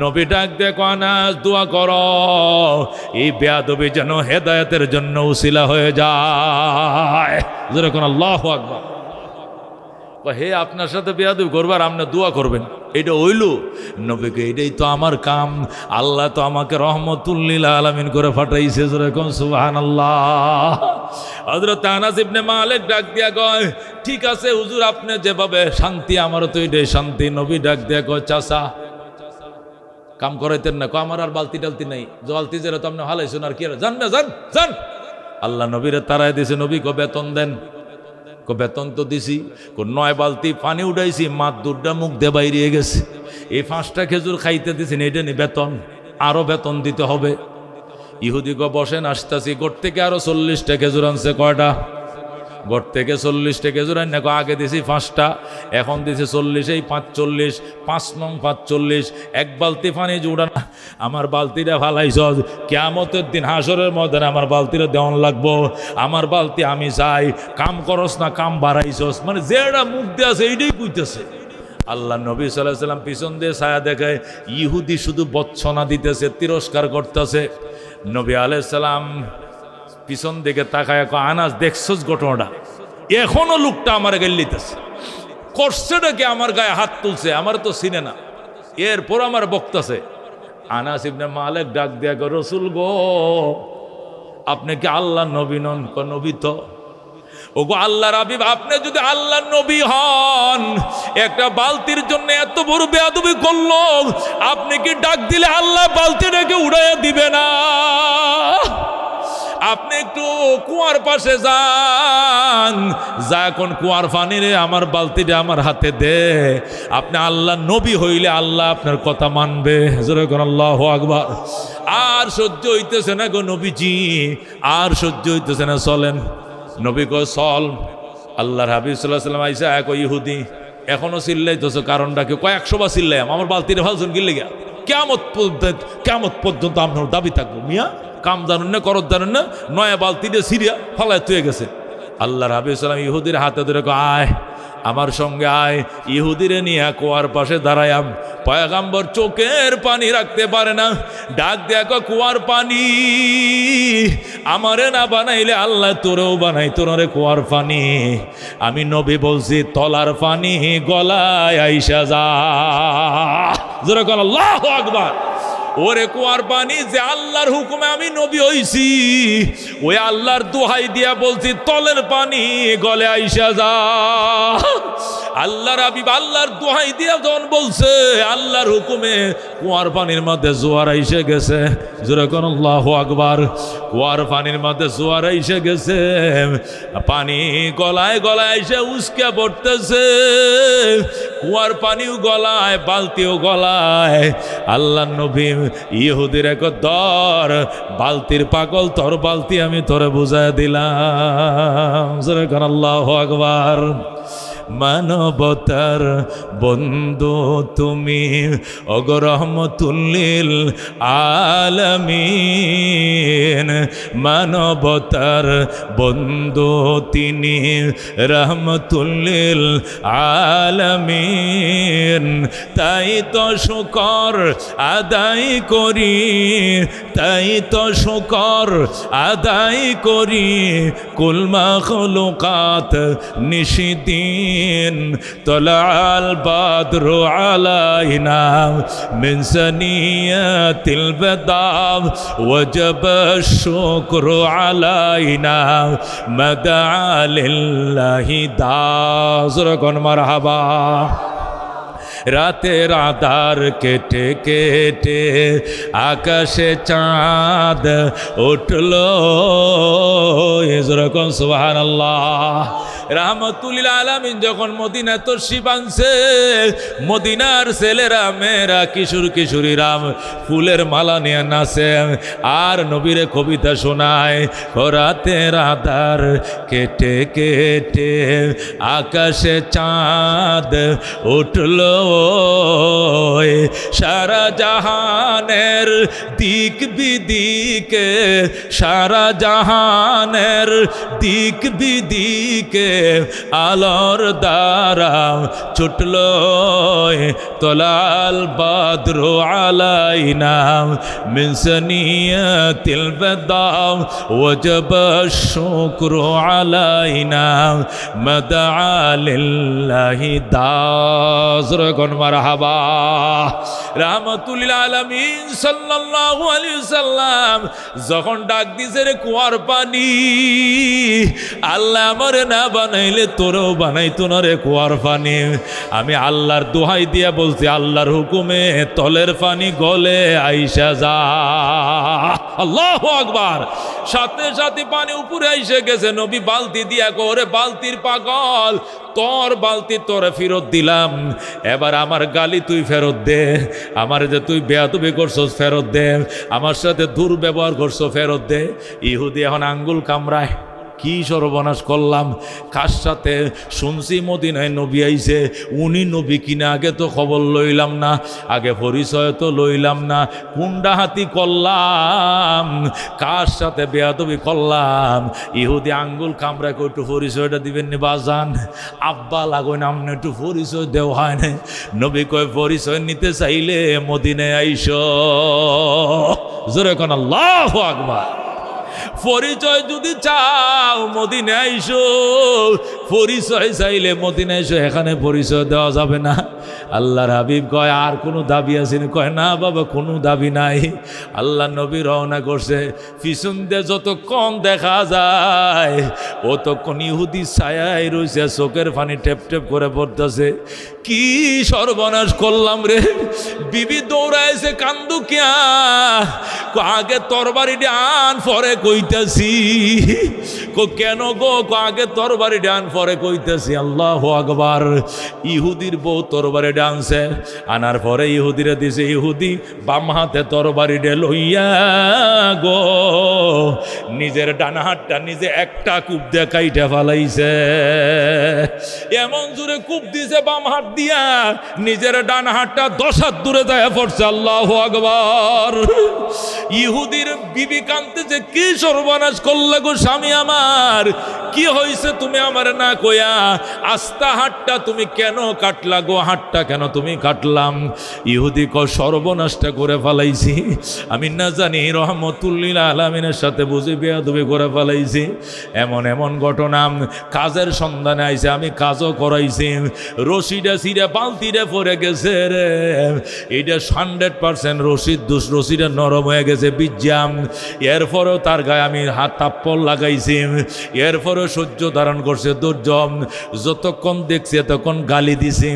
নবী ডাক দেখো, আনাস দোয়া কর এই বেয়াদবি যেন হেদায়েতের জন্য উসিলা হয়ে যায়। যেরকম আল্লাহু আকবার। হে আপনার সাথে বেয়াদবি করবার আপনি দোয়া করবেন, এটা হইল নবীকে, এটাই তো আমার কাম। আল্লাহ তো আমাকে রহমতুল লিল আলামিন করে পাঠাইছে। যেরকম সুবহানাল্লাহ। হযরত আনাস ইবনে মালিক ডাক দিয়া কয়, ঠিক আছে হুজুর, আপনি যেভাবে শান্তি আমারও তো এটাই শান্তি। নবী ডাক দিয়া কয়, চাচা কাম করাইতেন না? আমার আর বালতি টালতি নাই, বালতি যেটা তো আপনি হালাইছেন আর কি, জান না, যান যান। আল্লাহ নবীরে তারাই দিছে। নবী কো বেতন দেন? বেতন তো দিছি। 9 বালতি পানি উঠাইছি, মাত দুধটা মুখ দিয়ে বাইরে গেছে। এই 5টা খেজুর খাইতে দিছেন, এটা নি বেতন? আরো বেতন দিতে হবে। ইহুদি গো বসেন, আসতেছি। গোট থেকে আরো 40টা খেজুর আনছে। কয়টা? গোট থেকে 40টা খেজুর আন না। আগে দিছি 5টা, এখন দিছি 40, এই 5 40, 5 নং 45। এক বালতি পানি জুড়ান। আমার বালতিটা ফালাইছ, কিয়ামতের দিন হাসরের ময়দানে আমার বালতিটা দেওয়ান লাগবো। আমার বালতি আমি চাই। কাম করস না, কাম বাড়াইছস, মানে যেটা মুখ দিয়ে আছে এইটাই কইতেছে। আল্লাহ নবী সাল্লাল্লাহু আলাইহি সাল্লাম পিছন দিয়ে ছায়া দেখায়, ইহুদি শুধু বচ্ছনা দিতেছে, তিরস্কার করতেছে। নবী আলাইহিস সালাম পিছন দিকে তাকায়, আনাস দেখছস ঘটনাটা? এখনো লোকটা আমার গেল্লিতেছে, করছেটা কি? আমার গায়ে হাত তুলছে, আমার তো চিনে না, এরপর আমার বক্তাছে। আনাস ইবনে মালিক ডাক দিয়া কয়, রাসূল গো, আপনি কি আল্লাহর নবী নন? নবী তো। ওগো আল্লাহর হাবিব, আপনি যদি আল্লাহর নবী হন, একটা বালতির জন্য এত বড় বেয়াদবি করলো, আপনি কি ডাক দিলে আল্লাহ বালতিটাকে উড়াইয়া দিবে না? আপনি একটু কুয়ার পাশে যান, যা এখন কুয়ার পানি রে আমার বালতিটা আমার হাতে দে। আপনি আল্লাহ নবী হইলে আল্লাহ আপনার কথা মানবে। যেরকম আল্লাহু আকবার। আর সহ্য হইতেছে না গো নবীজি, আর সহ্য হইতেছে না, চলেন। নবী কয় চল। আল্লাহর হাবিব সাল্লাল্লাহু আলাইহি সাল্লাম আইসা এক ইহুদি এখনো চিল্লাইতেছে, কারণটা কি? কয় 100 বার চিল্লাই, আমার বালতিটা ভালছেন কি লেগে? কিয়ামত পর্যন্ত আপনার দাবি থাকবো। মিয়া কাম জানুন না, করত জানুন না, 9 বালতি দিয়ে সিরিয়া ফালায় তুই গেছে। আল্লাহর হাবিব সাল্লাম ইহুদির হাতে ধরে আয়, আমার সঙ্গে আয়। ইহুদিরে নিয়ে কুয়ার পাশে দাঁড়ায়াম। পয়গাম্বর চোখের পানি রাখতে পারে না, ডাক দেখো, কুয়ার পানি আমারে না বানাইলে আল্লাহ তোরেও বানাই, তোরে কুয়ার পানি। আমি নবী বলছি, তলার পানি গলায় আইসা যা। যেরকম আল্লাহু আকবার। ওরে কুয়ার পানি, যে আল্লাহর হুকুমে আমি নবী হইছি, ওই আল্লাহর দোহাই দিয়া বলছি, তলের পানি গলে আইসা যা। আল্লাহর হাবিব আল্লাহর দোহাই দিয়া যখন বলছে, আল্লাহর হুকুমে কুয়ার পানির মধ্যে জোয়ার আইসে গেছে। যেরকম আল্লাহু আকবার। কুয়ার পানির মধ্যে জোয়ার আইসে গেছে, পানি গলায় গলায় আইসে উস্কে পড়তেছে। কুয়ার পানিও গলায়, বালতিও গলায়। আল্লাহর নবী ইহুদির এক দর, বালতির পাগল, তোর বালতি আমি তোরে বুঝায় দিলাম। যেরকম আল্লাহু আকবার। মানবতার বন্ধু তুমি, ওগো রহমতুল লিল আলামিন। মানবতার বন্ধু তিনি, রহমতুল লিল আলামিন। তাই তো শুকর আদায় করি, তাই তো শুকর আদায় করি, কুল মাখলুকাত নিশিদিন। طلع البدر علينا من ثنيات الوداع وجب الشكر علينا ما دعا لله داع। مرحبا। রাতের আধার কেটে কেটে আকাশে চাঁদ উঠল যেরকম সুবহানাল্লাহ। রাহমাতুল লিল আলামিন যখন মদিনায় তশরিফ আনছে, মদিনার ছেলেরা মেয়েরা কিশোর কিশোরীরা ফুলের মালা নিয়ে নাচে আর নবীরে কবিতা শোনায়। রাতের আধার কেটে কেটে আকাশে চাঁদ উঠল সারা জাহানের দিক বিদিকে, সারা জাহানের দিক বিদিকে আলোর দ্বারা ছুটল তলাল বাদরু আলাইনা মিন সানিয়াতিল বাদা ওয়াজাব শুকরু আলাইনা মাদআ লিল্লাহি দাযরকুন মারহাবা। রাহমাতুল লিল আলামিন সাল্লাল্লাহু আলাইহি সাল্লাম যখন ডাক দিছে রে কুয়ার পানি, আল্লাহ আমারে না বানাইলে তোরও বানাইতো না রে কুয়ার পানি। আমি আল্লাহর দোহাই দিয়া বলছি, আল্লাহর হুকুমে তলের পানি গলে আইসা যা। আল্লাহু আকবার। সাথে সাথে পানি উপরে আইসে গেছে। নবী বালতি দিয়া করে, বালতির পাগল, তোর বালতি তোরে ফেরত দিলাম, এবার আমার গালি তুই ফেরত দে, আমার যে তুই বেয়াদবি করছস ফেরত দে, আমার সাথে দুর্ব্যবহার করছো ফেরত দে। ইহুদি এখন আঙ্গুল কামড়ায়, কি সর্বনাশ করলাম, কার সাথে শুনছি মদিনায় নবী আইছে, উনি নবী কিনা আগে তো খবর লইলাম না, আগে পরিচয় তো লইলাম না, কুন্ডা হাতি করলাম, কার সাথে বেয়াদবি করলাম। ইহুদি আঙ্গুল কামড়া করে একটু পরিচয়টা দিবেন নি বাজান, আব্বা লাগো না, আপনি একটু পরিচয় দেওয়া হয় না। নবী কয় পরিচয় নিতে চাইলে মদিনায় আইসো। জোরে কোন আল্লাহু আকবার। পরিচয় যদি চাও মদিনায় আইসো, পরিচয় চাইলে মদিনায় আইসো, এখানে পরিচয় দেওয়া যাবে না। আল্লাহর হাবিব কয় আর কোনো দাবি আছে? কয় না বাবা, কোনো দাবি নাই। আল্লাহ নবী রওনা করছে, পিছন দিয়ে যতক্ষণ দেখা যায় অতক্ষণ ইহুদি ছায়ায় রয়েছে, চোখের পানি টেপ টেপ করে পড়তেছে। কি সর্বনাশ করলাম রে। বিবি দৌড়াইছে, কান্দু কিয়া, আগে তরবারি ডান পরে কইতাছি। কেন গো? আগে তরবারি ডান পরে কইতাছি। আল্লাহু আকবার। ইহুদির বউ তরবারি ডানছে, আনার পরে ইহুদিরে দিছে। ইহুদি বাম হাতে তরবারি ডে লইয়া গো নিজের ডান হাতটা নিজে একটা কূপ দিয়ে কাইটা ফালাইছে। এমন জোরে কূপ দিছে বাম হাত দিয়া, নিজের ডান হাতটা 10 হাত দূরে যায় পড়ছে। আল্লাহু আকবার। ইহুদির বিবি কাঁদতেছে, কি সর্বনাশ করলে গো স্বামী আমার, কি হয়েছে তুমি আমার না কয়া? আস্তা হাতটা তুমি কেন কাটলা গো? হাতটা কেন তুমি কাটলাম? ইহুদি ক সর্বনাশটা করে ফেলাইছি আমি, না জানি রহমতুল লিল আলামিনের সাথে বুঝি বেয়াদবি করে ফেলাইছি। এমন এমন ঘটনা, কাজের সন্ধানে আইছে, আমি কাজও করাইছি, রশিটা ছিঁড়ে বালতিটা পড়ে গেছে রে, এটা 100% রশিদ দোষ, রশিটা নরম হয়ে গেছে বিজ্জাম। এরপরেও তার গায়ে আমি হাত তাপ্পড় লাগাইছি, এরপরেও সহ্য ধারণ করছে ধৈর্য। যতক্ষণ দেখছে তখন গালি দিছি,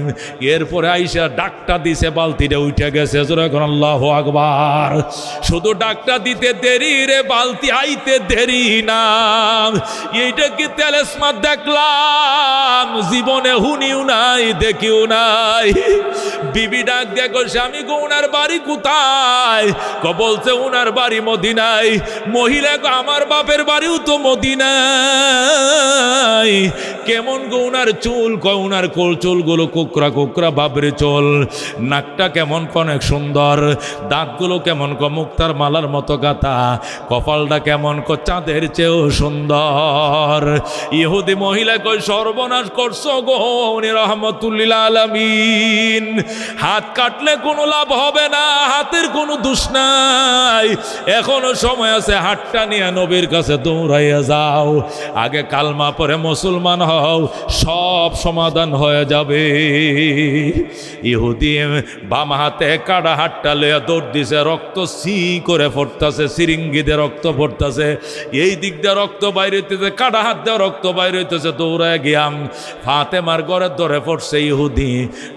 এরপরে আইসা ডাকটা দিছে, বালতিটা উঠে গেছে। যখন আল্লাহু আকবার। শুধু ডাকটা দিতে দেরি রে, বালতি আইতে দেরি না। এইটা কি তেলেসমাত দেখলাম, জীবনে হুনিও নাই দেখিও নাই। বিবি ডাক দেখো, স্বামী গো উনার বাড়ি কোথায়? বলছে উনার বাড়ি মদিনায়। মহিলা গো আমার বাপের বাড়িও তো মদিনায়। কেমন গো উনার চুল? উনার চুলগুলো কোকরা কোকরা বাবরে চুল, নাকটা কেমন অনেক সুন্দর, দাঁতগুলো কেমন মুক্তার মালার মতো গাতা, কপালটা কেমন চাঁদের চেয়েও সুন্দর। ইহুদি মহিলা কই সর্বনাশ করছো গো, উনি রহমতুল লিল আলামিন। হাত কাটলে কোনো লাভ হবে না, হাতের কোনো দোষ নাই, এখনো সময় আছে, হাতটা নিয়ে নবীর কাছে দৌড়াইয়া যাও। আগে কালমা পরে মুসলমান হও, সব সমাধান হয়ে যাবে। ইহুদি বাম হাতে কাটা হাতটা লইয়া দৌড় দিছে, রক্ত সি করে পড়তাছে, সিরিঙ্গিতে রক্ত পড়তাছে, এই দিক দিয়ে রক্ত বাইরে হইতেছে, কাটা হাত দিয়ে রক্ত বাইরে হইতেছে। দৌড়ায় গিয়াম ফাতেমার ঘরে ধরে পড়ছে ইহুদি,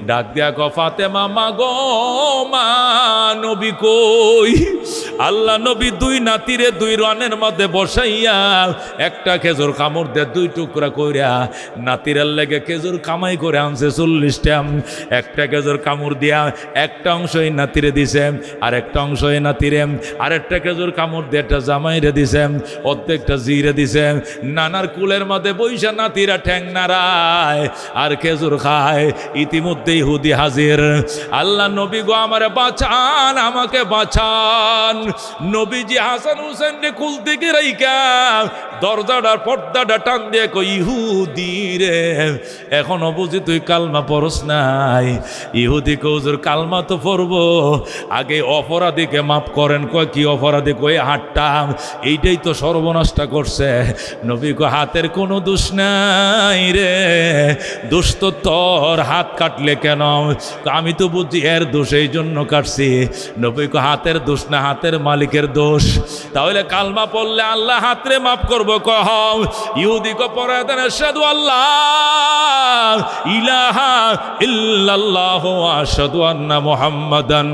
ডাক দিয়া ক ফাতেমা, মা গো মা, নবী কই? আল্লাহ নবী দুই নাতিরে দুই রানের মধ্যে বসাইয়া একটা খেজুর কামড় দিয়ে দুই টুকরা কইরা নাতিরের লেগে খেজুর কামাই করে আনছে 40টা। একটা খেজুর কামড় দিয়া একটা অংশ এই নাতিরে দিছে, আর একটা অংশ এই নাতিরে, আর একটা খেজুর কামড় দিয়ে একটা জামাইরে দিছে, অর্ধেকটা জিরে দিছে। নানার কুলের মধ্যে বৈশা নাতিরা ঠ্যাং নাড়ায় আর খেজুর খায়। ইতিমধ্যে ইহুদি হাজির। আল্লাহ নবী গো আমারে বাঁচান, আমাকে বাঁচান। নবীজি হাসান হুসেনকে কুল থেকে রাইকা দরজাটার পর্দাটা টান দিয়ে কই, ইহুদি রে এখনো বুঝি তুই কালমা পড়স নাই? ইহুদি কৌজুর কালমা তো পড়বো, আগে অপরাধীকে মাফ করেন। কয় কি অপরাধী? কই হাতটা, এইটাই তো সর্বনাশটা করছে। নবী কো হাতের কোনো দোষ নাই রে, দোষ তো তোর, হাত কাটলে কেন? আমি তো বুঝি এর দোষ, এই জন্য কাটছি। নবী কো হাতের দোষ না, হাতের মালিকের দোষ। তাহলে কালমা পড়লে আল্লাহ হাতরে মাফ করবো? কহ ইহুদি কো পড়ে দেন আশহাদু আল্লাহ ইলাহা ইল্লাল্লাহ ওয়া আশহাদু আন্না মুহাম্মাদান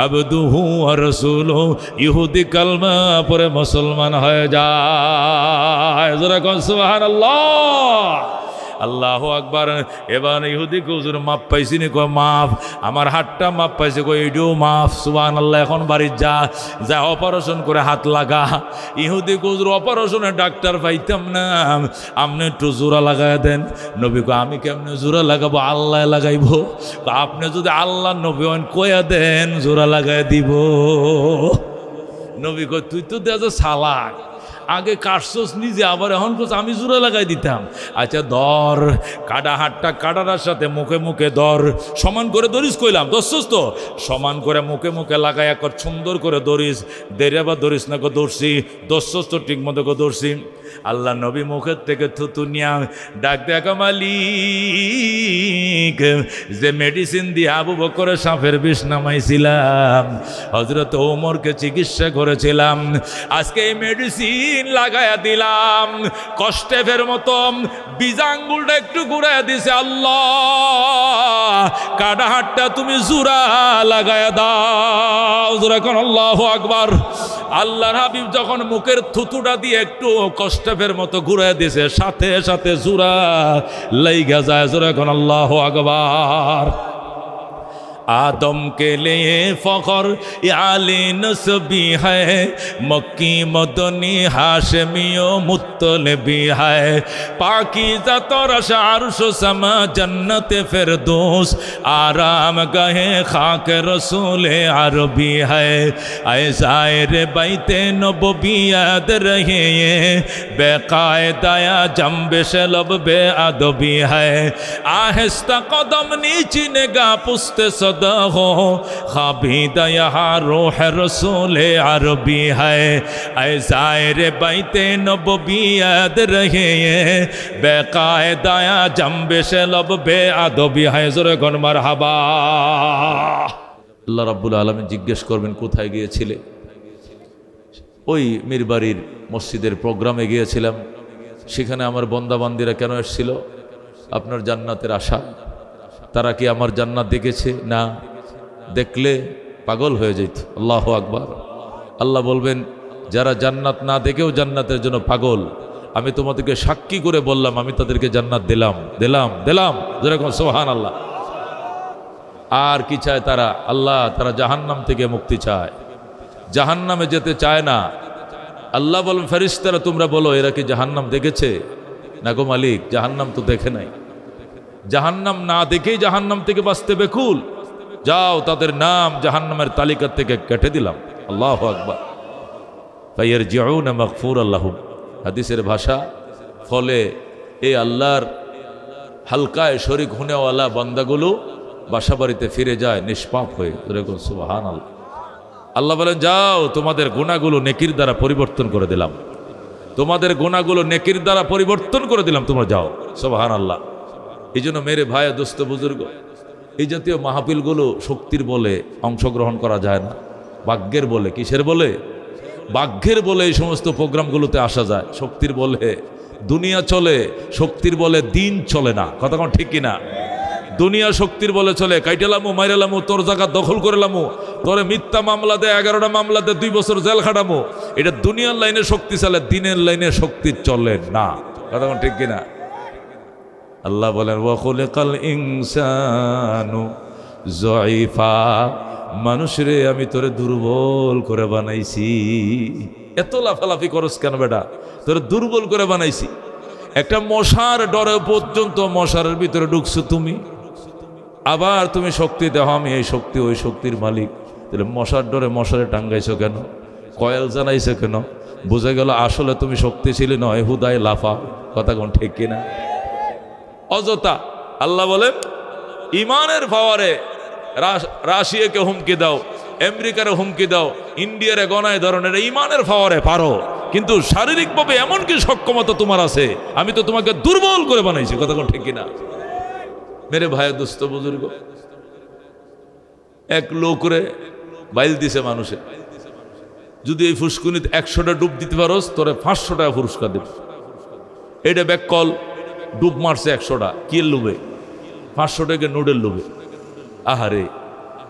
আবদুহু ওয়া রাসূলুহু। ইহুদি কালমা পড়ে মুসলমান হয়ে যায়। যারা কোন সুবহানাল্লাহ, আল্লাহু আকবার। এবার ইহুদি হুজুর মাপ পাইছি নি? কয় মাফ। আমার হাতটা মাপ পাইছে? কই এটাও মাফ। সুবহানাল্লাহ। এখন বাড়ি যা অপারেশন করে হাত লাগা। ইহুদি হুজুর অপারেশনে ডাক্তার পাইতাম না, আপনি একটু জোড়া লাগাই দেন। নবী কয় আমি কেমনে জোড়া লাগাবো? আল্লাহ লাগাইব। আপনি যদি আল্লাহ নবী হন কয়া দেন, জোড়া লাগাই দিব। নবী কয় তুই তো দেখ সালাক, আগে কাটছস নিজে, আবার এখন আমি জোড়া লাগাই দিতাম। আচ্ছা ধর, কাটা হাতটা কাটার সাথে মুখে মুখে ধর, সমান করে ধরিস। কইলাম ধরছস তো, সমান করে মুখে মুখে লাগাই একবার সুন্দর করে ধরিস। দেরে বা ধরিস না, কো ধরছি। ধরছস তো ঠিক মতো কো ধরছি। আল্লাহ নবী মুখের থেকে থুতু নিয়া ডাক দেখা, মালিক যে মেডিসিন দিয়ে আবু বকরের সাপের বিষ নামাইছিলাম, হযরত ওমরকে চিকিৎসা করেছিলাম, আজকে এই মেডিসিন লাগায়া দিলাম। কষ্টে ফের মতো বীজাঙ্গুলটা একটু ঘুরাইয়া দিছে। আল্লাহ কাটা হাতটা তুমি জোড়া লাগায়া দাও। জোড়া কোন আল্লাহু আকবার। আল্লাহর হাবিব যখন মুখের থুতুটা দিয়ে একটু কষ্টের মতো ঘুরাইয়া দিছে, সাথে সাথে জোড়া লাইগা যায়। জোড়া কোন আল্লাহু আকবার। आदम के लिए फ़ख्र आले नस्बी है, मक्की मदनी हाशमियो मुत्तलबी है, पाकीज़ा तरश अर्श समा जन्नत फिरदौस, आराम गहे खाक रसूल अरबी है। ऐ ज़ाहिर बैते नबवी याद रहे बेकायदाया जंबिश लब बेअदबी है, आहिस्ता कदम नीची निगाह पुस्ते हो खाबीदा यहाँ रूह रसूल अरबी है। ऐ ज़ाहिर बैते नबवी याद रहे बेकायदाया जंबिश लब बेअदबी है। ज़ोरे गुन मरहबा। আল্লাহ রাব্বুল আলামিন জিজ্ঞেস করবেন কোথায় গিয়েছিলে? ওই মিরবাড়ির মসজিদের প্রোগ্রামে গিয়েছিলাম, সেখানে আমার বান্দাবান্দিরা কেন এসেছিল? আপনার জান্নাতের আশা। তারা কি আমার জান্নাত দেখেছে? না, দেখলে পাগল হয়ে যেত। আল্লাহু আকবার। আল্লাহ বলবেন যারা জান্নাত না দেখেও জান্নাতের জন্য পাগল, আমি তোমাদেরকে সাক্ষী করে বললাম আমি তাদেরকে জান্নাত দিলাম দিলাম দিলাম। যেরকম সুবহানাল্লাহ। আর কি চায় তারা? আল্লাহ তারা জাহান্নাম থেকে মুক্তি চায়, জাহান্নামে যেতে চায় না। আল্লাহ বলেন ফেরেশতারা তোমরা বলো এরা কি জাহান্নাম দেখেছে? না গো মালিক, জাহান্নাম তো দেখে নাই। জাহান্নাম না দেখেই জাহান্নাম থেকে বাঁচতে বেকুল, যাও তাদের নাম জাহান্নামের তালিকা থেকে কেটে দিলাম। আল্লাহু আকবার। ফায়ারজিউনা মাগফুরাল লাহুম। হাদিসের ভাষা, ফলে এই আল্লাহর হালকায় শরীক হনেওয়ালা বান্দাগুলো বাসা বাড়িতে ফিরে যায় নিষ্পাপ হয়ে। সুবহানাল্লাহ। আল্লাহ বলেন যাও তোমাদের গুনাহগুলো নেকির দ্বারা পরিবর্তন করে দিলাম। তোমাদের গুনাহগুলো নেকির দ্বারা পরিবর্তন করে দিলাম, তোমরা যাও। সুবহানাল্লাহ। এই জন্য মেরে ভাই, দোস্ত, বুজুর্গ, এই জাতীয় মাহফিলগুলো শক্তির বলে অংশগ্রহণ করা যায় না, ভাগ্যের বলে। কিসের বলে? ভাগ্যের বলে এই সমস্ত প্রোগ্রামগুলোতে আসা যায়। শক্তির বলে দুনিয়া চলে, শক্তির বলে দিন চলে না। কথা কোন ঠিক কিনা? দুনিয়া শক্তির বলে চলে, কাইটালামু, মাইরালামু, তোর জায়গা দখল করেলামু, তোরে মিথ্যা মামলা দেয়, 11টা মামলাতে 2 বছর জেল খাটামু। এটা দুনিয়ার লাইনে শক্তি চলে, দিনের লাইনে শক্তি চলে না। কথা কোন ঠিক কিনা? আল্লাহ বলেন ওয়া খুলিকাল ইনসানু যায়ীফা, মানুষরে আমি তোরে দুর্বল করে বানাইছি। এত লাফালাফি করস কেন বেটা? তোরে দুর্বল করে বানাইছি। একটা মশার ডরে পর্যন্ত মশারের ভিতরে ঢুকছো তুমি, আবার তুমি শক্তি দেহ, আমি এই শক্তি, ওই শক্তির মালিক। তাহলে মশার ডরে মশারে টাঙ্গাইছো কেন? কয়েল জানাইছো কেন? বুঝে গেল আসলে তুমি শক্তিশালী নয়, হুদায় লাফা। কথা কোন ঠিক কিনা? অযথা। আল্লাহ বলে ইমানের পাওয়ারে রাশিয়াকে হুমকি দাও, আমেরিকারে হুমকি দাও, ইন্ডিয়ারে গনায় ধরনের ইমানের পাওয়ারে পারো, কিন্তু শারীরিকভাবে এমন কি সক্ষমতা তোমার আছে, আমি তো তোমাকে দুর্বল করে বানাইছি। কথা কোন ঠিক কিনা? মেরে ভাই, দোস্ত, বুজুর্গ, এক লোকরে বাইল দিছে মানুষে, যদি এই ফুসকুনিতে 100টা ডুব দিতে পারোস তোরে 500 টাকা পুরস্কার দেব। এটা ব্যাককল ডুব মারছে 100টা, কি লোভে? 500 টাকা নোডের লোভে। আহারে,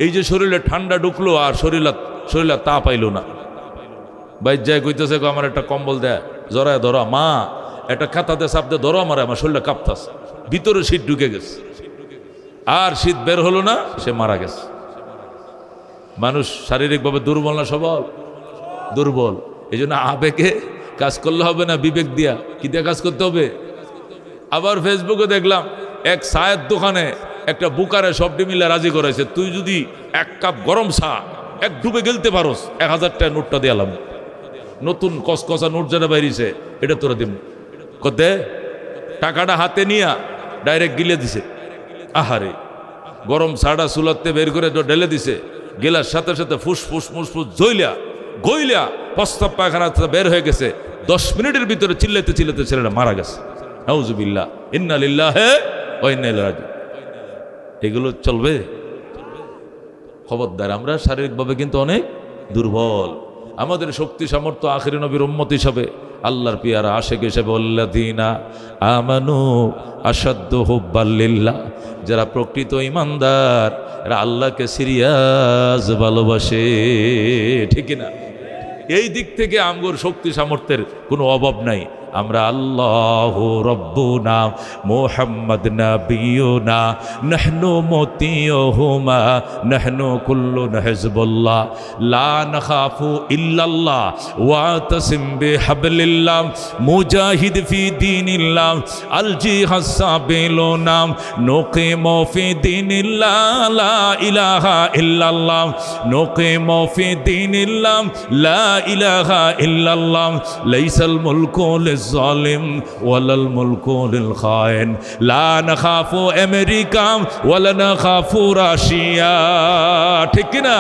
এই যে শরীরে ঠান্ডা ঢুকলো আর শরীরে তা পাইলো না, বাইর যায় কইতেছে আমার একটা কম্বল দেয়, জড়ায় ধরা, মা একটা খাতাতে চাপতে ধরো, আমার শরীরটা কাঁপতাছে, ভিতরে শীত ঢুকে গেছে, আর শীত বের হলো না, সে মারা গেছে। মানুষ শারীরিকভাবে দুর্বল না সবল? দুর্বল। এই জন্য আবেগে কাজ করলে হবে না, বিবেক দিয়া। কি দিয়ে কাজ করতে হবে? আবার ফেসবুকে দেখলাম এক চায়ের দোকানে একটা বুকারে সবটি মিলে রাজি করেছে, তুই যদি 1 কাপ গরম চা এক ডুবে গেলতে পারোস 1000 টাকা নোটটা দিয়ালাম। নতুন কসকসা নোট যেটা বাইরিছে, এটা তোরা দিব। কতে টাকাটা হাতে নিয়া ডাইরেক্ট গিলে দিছে। আহারে, গরম ছাড়া চুলাতে বের করে ঢেলে দিছে, গেলার সাথে সাথে ফুসফুস মুসফুস গইলা প্রস্তাব পায়খানা বের হয়ে গেছে। 10 মিনিটের ভিতরে চিল্লাতে চিল্লাতে ছেলেটা মারা গেছে। নাউজুবিল্লাহ, ইন্না লিল্লাহি ওয়া ইন্না ইলাইহি রাজিউন। এগুলো চলবে? খবরদার, আমরা শারীরিকভাবে কিন্তু অনেক দুর্বল। আমাদের শক্তি সামর্থ্য আখিরি নবীর উম্মত হিসাবে, আল্লাহর পিয়ারা আশিক হিসাবে, আল্লাযীনা আমানু আশাদ্দু হুব্বাল লিল্লাহ, যারা প্রকৃত ঈমানদার, এরা আল্লাহকে সিরিয়াস ভালোবাসে। ঠিক না? এই দিক থেকে আমগোর শক্তি সামর্থ্যের কোনো অভাব নাই। আমরা আল্লাহু রব্বুনা মুহাম্মদ নবিয়ুনা নাহনু মুতিয়ুহুমা নাহনু কুল্লুন হিজবুল্লাহ লা নাখাফু ইল্লাল্লাহ ওয়া তাসিম বিহাবলিল্লাহ মুজাহিদ ফি দীনিল্লাহ আল জিহাদ সাবিলুনা নুকিমু ফি দীনিল্লাহ লা ইলাহা ইল্লাল্লাহ নুকিমু ফি দীনিল্লাহ লা ইলাহা ইল্লাল্লাহ লাইসাল মুলকু লিজ-জালিম ওয়ালাল মুলকু লিল-খায়েন লা নাখাফু আমেরিকা ওয়ালা নাখাফু রাশিয়া। ঠিক না?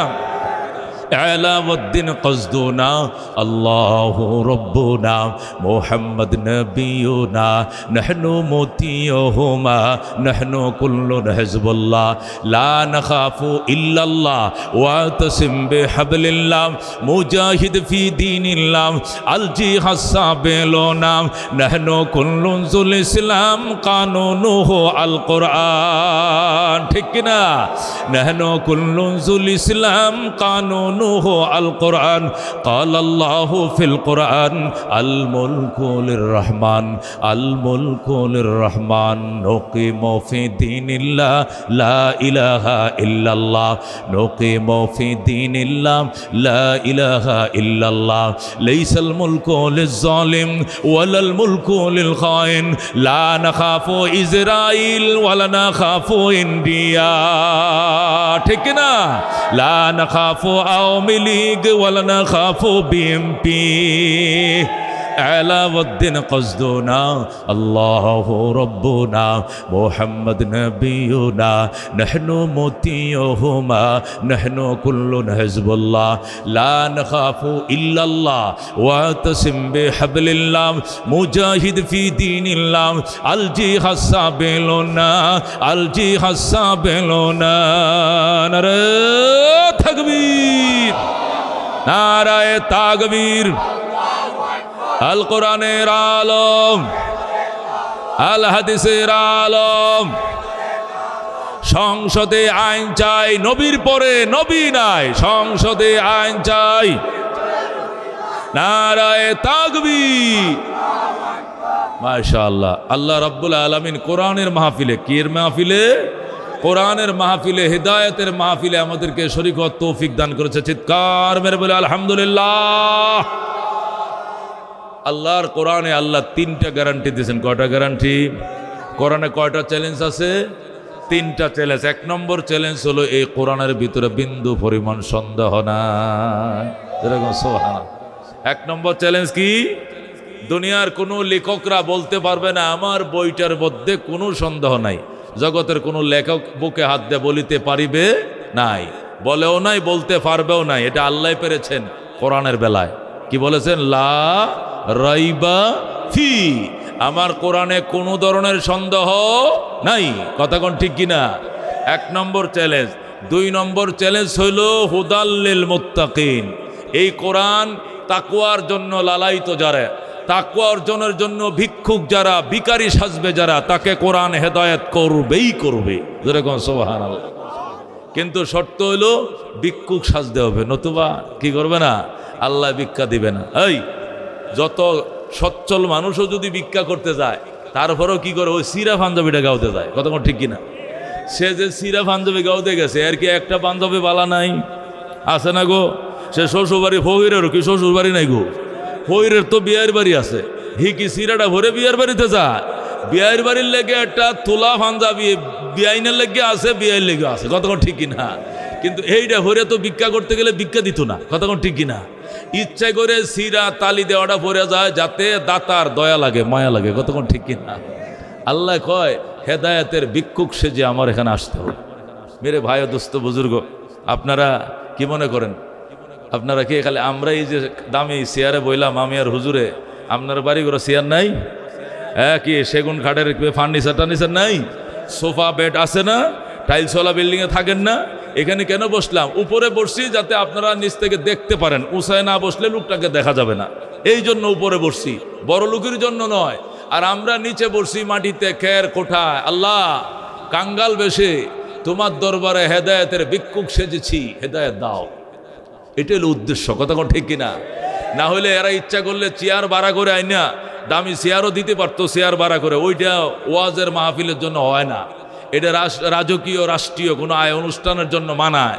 আলাউদ্দিন কসদুনা আল্লাহু রব্বুনা মুহাম্মদ নবিয়ুনা নাহনু মুতিয়ুহুমা নাহনু কুল্লুন হিজবুল্লাহ লা নাখাফু ইল্লাল্লাহ ওয়া তাসিম বিহাবলিল্লাহ মুজাহিদ ফি দীনিল্লাহ আল জিহাদ সাবিলুনা নাহনু কুল্লুন যুল ইসলাম কানুনুহু আল কোরআন। ঠিক না? নাহনু কুল্লুন যুল ইসলাম কানুন আল কোরআন قال الله في القرآن الملك للرحمن الملك للرحمن نقيم في دين الله لا إله إلا الله نقيم في دين الله لا إله إلا الله ليس الملك للظالم ولا الملك للخائن لا نخاف إسرائيل ولا نخاف إنديا। ঠিক না? لا نخاف আওয়ামী লীগ ওয়ালা নাখাফু বিএনপি। আলাউদ্দিন কসদুনা আল্লাহু রব্বুনা মুহাম্মদ নবিয়ুনা নাহনু মুতিয়ুহুমা নাহনু কুল্লুন হিজবুল্লাহ লা নাখাফু ইল্লাল্লাহ ওয়া তাসিম বিহাবলিল্লাহ মুজাহিদ ফি দীনিল্লাহ আল জিহাদ সাবিলুনা আল জিহাদ সাবিলুনা নারে তাকবীর নারায়ে তাকবীর আল কোরআনের আলম আল হাদিসের আলম সংসদে আইন চাই নবীর পরে নবী নাই সংসদে আইন চাই নারায়ে তাকবীর মাশাআল্লাহ আল্লাহ রাব্বুল আলামিন কোরআনের মাহফিলে কির মাহফিলে কোরআনের মাহফিলে হিদায়াতের মাহফিলে আমাদেরকে শরীক হওয়ার তৌফিক দান করেছে চিৎকার মেরে বলে আলহামদুলিল্লাহ আল্লাহর কোরআনে আল্লাহ তিনটা গ্যারান্টি দিয়েছেন কয়টা গ্যারান্টি কোরআনে কয়টা চ্যালেঞ্জ আছে তিনটা চ্যালেঞ্জ এক নম্বর চ্যালেঞ্জ হলো এই কোরআনের ভিতরে বিন্দু পরিমাণ সন্দেহ নাই এরকম সুবহানাল্লাহ এক নম্বর চ্যালেঞ্জ কি দুনিয়ার কোনো লেখকরা বলতে পারবে না আমার বইটার মধ্যে কোনো সন্দেহ নাই জগতের কোনো লেখক বুকে হাত দিয়ে বলিতে পারিবে নাই বলেও নাই বলতে পারবেও নাই এটা আল্লাহ পেরেছেন কোরআনের বেলায় কি বলেছেন লা রাইবা ফি আমার কোরআনে কোনো ধরনের সন্দেহ নাই কথা কোন ঠিক কিনা এক নম্বর চ্যালেঞ্জ দুই নম্বর চ্যালেঞ্জ হইল হুদাল্লিল মুত্তাকিন এই কোরআন তাকওয়ার জন্য লালায়িত যারা তাকওয়া অর্জনের জন্য ভিক্ষুক যারা ভিখারি সাজবে যারা তাকে কোরআন হেদায়েত করবেই করবে যেরকম সুবহানাল্লাহ কিন্তু শর্ত হইল ভিক্ষুক সাজতে হবে নতুবা কি করবে না আল্লাহ ভিক্ষা দিবে না এই যত সচ্ছল মানুষও যদি ভিক্ষা করতে যায় তারপরেও কি করে ওই সিরা পাঞ্জাবিটা গাওতে যায় কতক্ষণ ঠিক কিনা সে যে সিরা পাঞ্জাবি গাওতে গেছে আর কি একটা পাঞ্জাবি বালা নাই আছে না গো সে শ্বশুরবাড়ি ফকিরেরও কি শ্বশুরবাড়ি নাই গো ফকিরের তো বিয়ের বাড়ি আছে হি কি সিরাটা ভরে বিয়ের বাড়িতে যায় বিয়ের বাড়ির লেগে একটা তোলা পাঞ্জাবি বিআইনের লেগে আছে বিয়ের লেগে আছে কতক্ষণ ঠিক কিনা কিন্তু এইটা ভরে তো ভিক্ষা করতে গেলে ভিক্ষা দিত না কতক্ষণ ঠিক কিনা ইচ্ছা করে সিরা তালি দেওয়াটা ভরে যায় যাতে দাতার দয়া লাগে মায়া লাগে কতক্ষণ ঠিক কিনা আল্লাহ কয় হেদায়েতের ভিক্ষুক সেজে আমার এখানে আসতে হবে মেরে ভাই ও দোস্ত বুজুর্গ আপনারা কি মনে করেন আপনারা কি খালি আমরা এই যে দামি চেয়ারে বইলাম আমি আর হুজুরে আপনার বাড়ি করে চেয়ার নাই হ্যাঁ কি সেগুন কাঠের ফার্নিচার টার্নিচার নাই সোফা বেড আছে না টাইলসওয়ালা বিল্ডিংয়ে থাকেন না এখানে কেন বসলাম উপরে বসছি যাতে আপনারা নিচ থেকে দেখতে পারেন উঁচায় না বসলে লোকটাকে দেখা যাবে না এই জন্য উপরে বসছি বড় লোকের জন্য নয় আর আমরা নিচে বসছি মাটিতে খের কোঠায় আল্লাহ কাঙ্গাল বেশে তোমার দরবারে হেদায়েতের ভিক্ষুক সেজেছি হেদায়েত দাও এটা হলো উদ্দেশ্য কথা কোন ঠিক কিনা না হলে এরা ইচ্ছা করলে চেয়ার ভাড়া করে আইনা দামি চেয়ারও দিতে পারতো চেয়ার ভাড়া করে ওইটা ওয়াজের মাহফিলের জন্য হয় না এটা রাজকীয় রাষ্ট্রীয় কোনো আয় অনুষ্ঠানের জন্য মানায়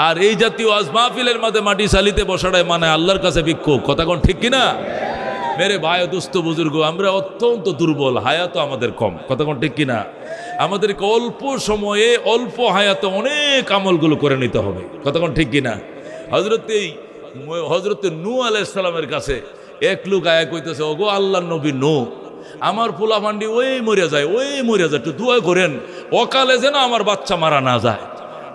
আর এই জাতীয় ওয়াজ মাহফিলের মধ্যে মাটি চালিতে বসাটাই মানায় আল্লাহর কাছে ভিক্ষুক কথা কোন ঠিক কিনা মেরে ভাই দুস্থ বুজুর্গ আমরা অত্যন্ত দুর্বল হায়াত আমাদের কম কথা কোন ঠিক কিনা আমাদেরকে অল্প সময়ে অল্প হায়াতে অনেক আমলগুলো করে নিতে হবে কথা কোন ঠিক কিনা হজরতে নূহ আলাইহিস সালামের কাছে এক লোক আয়া কইতেছে ওগো আল্লাহর নবী নূহ আমার পোলা পান্ডি ওই মরে যায় একটু দোয়া করেন অকালে যেন আমার বাচ্চা মারা না যায়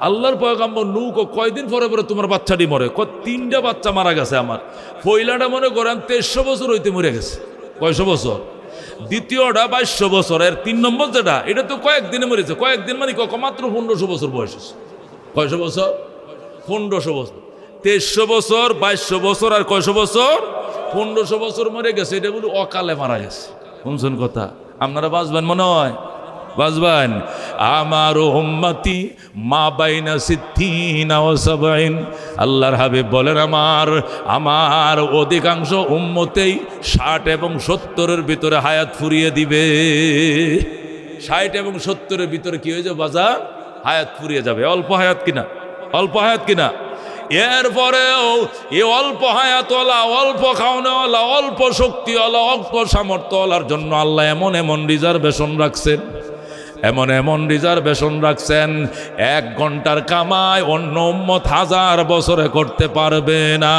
আল্লাহর পয়গম্বর নূহ কয়দিন পরে পরে তোমার বাচ্চাটি মরে তিনটা বাচ্চা মারা গেছে আমার পয়লাটা মনে করেন 2300 বছর হইতে মরে গেছে কয়শো বছর দ্বিতীয়টা 2200 বছর এর 3 নম্বর যেটা এটা তো কয়েকদিনে মরেছে কয়েকদিন মানে মাত্র 1500 বছর বয়স কয়শো বছর 1500 বছর 2300 বছর 2200 বছর আর কয়শো বছর 1500 বছর মরে গেছে এটা বলি অকালে মারা গেছে শুনছেন কথা আপনারা বাঁচবেন মনে হয় বাঁচবেন আমার উম্মতি মা বাইনা সিদ্দিনা ওয়া সাবঈন আল্লাহর হাবিব বলেন আমার অধিকাংশ উম্মতেই 60 এবং 70-এর ভিতরে হায়াত ফুরিয়ে দিবে 60 এবং 70-এর ভিতরে কি হয়ে যাবে বাজার হায়াত ফুরিয়ে যাবে অল্প হায়াত কিনা এরপরেও এই অল্প হায়াতওয়ালা অল্প খাওয়ানোওয়ালা অল্প শক্তিওয়ালা অল্প সামর্থ্যওয়ালার জন্য আল্লাহ এমন রিজার্ভেশন রাখছেন 1 ঘন্টার কামাই অন্য উম্মত 1000 বছরে করতে পারবে না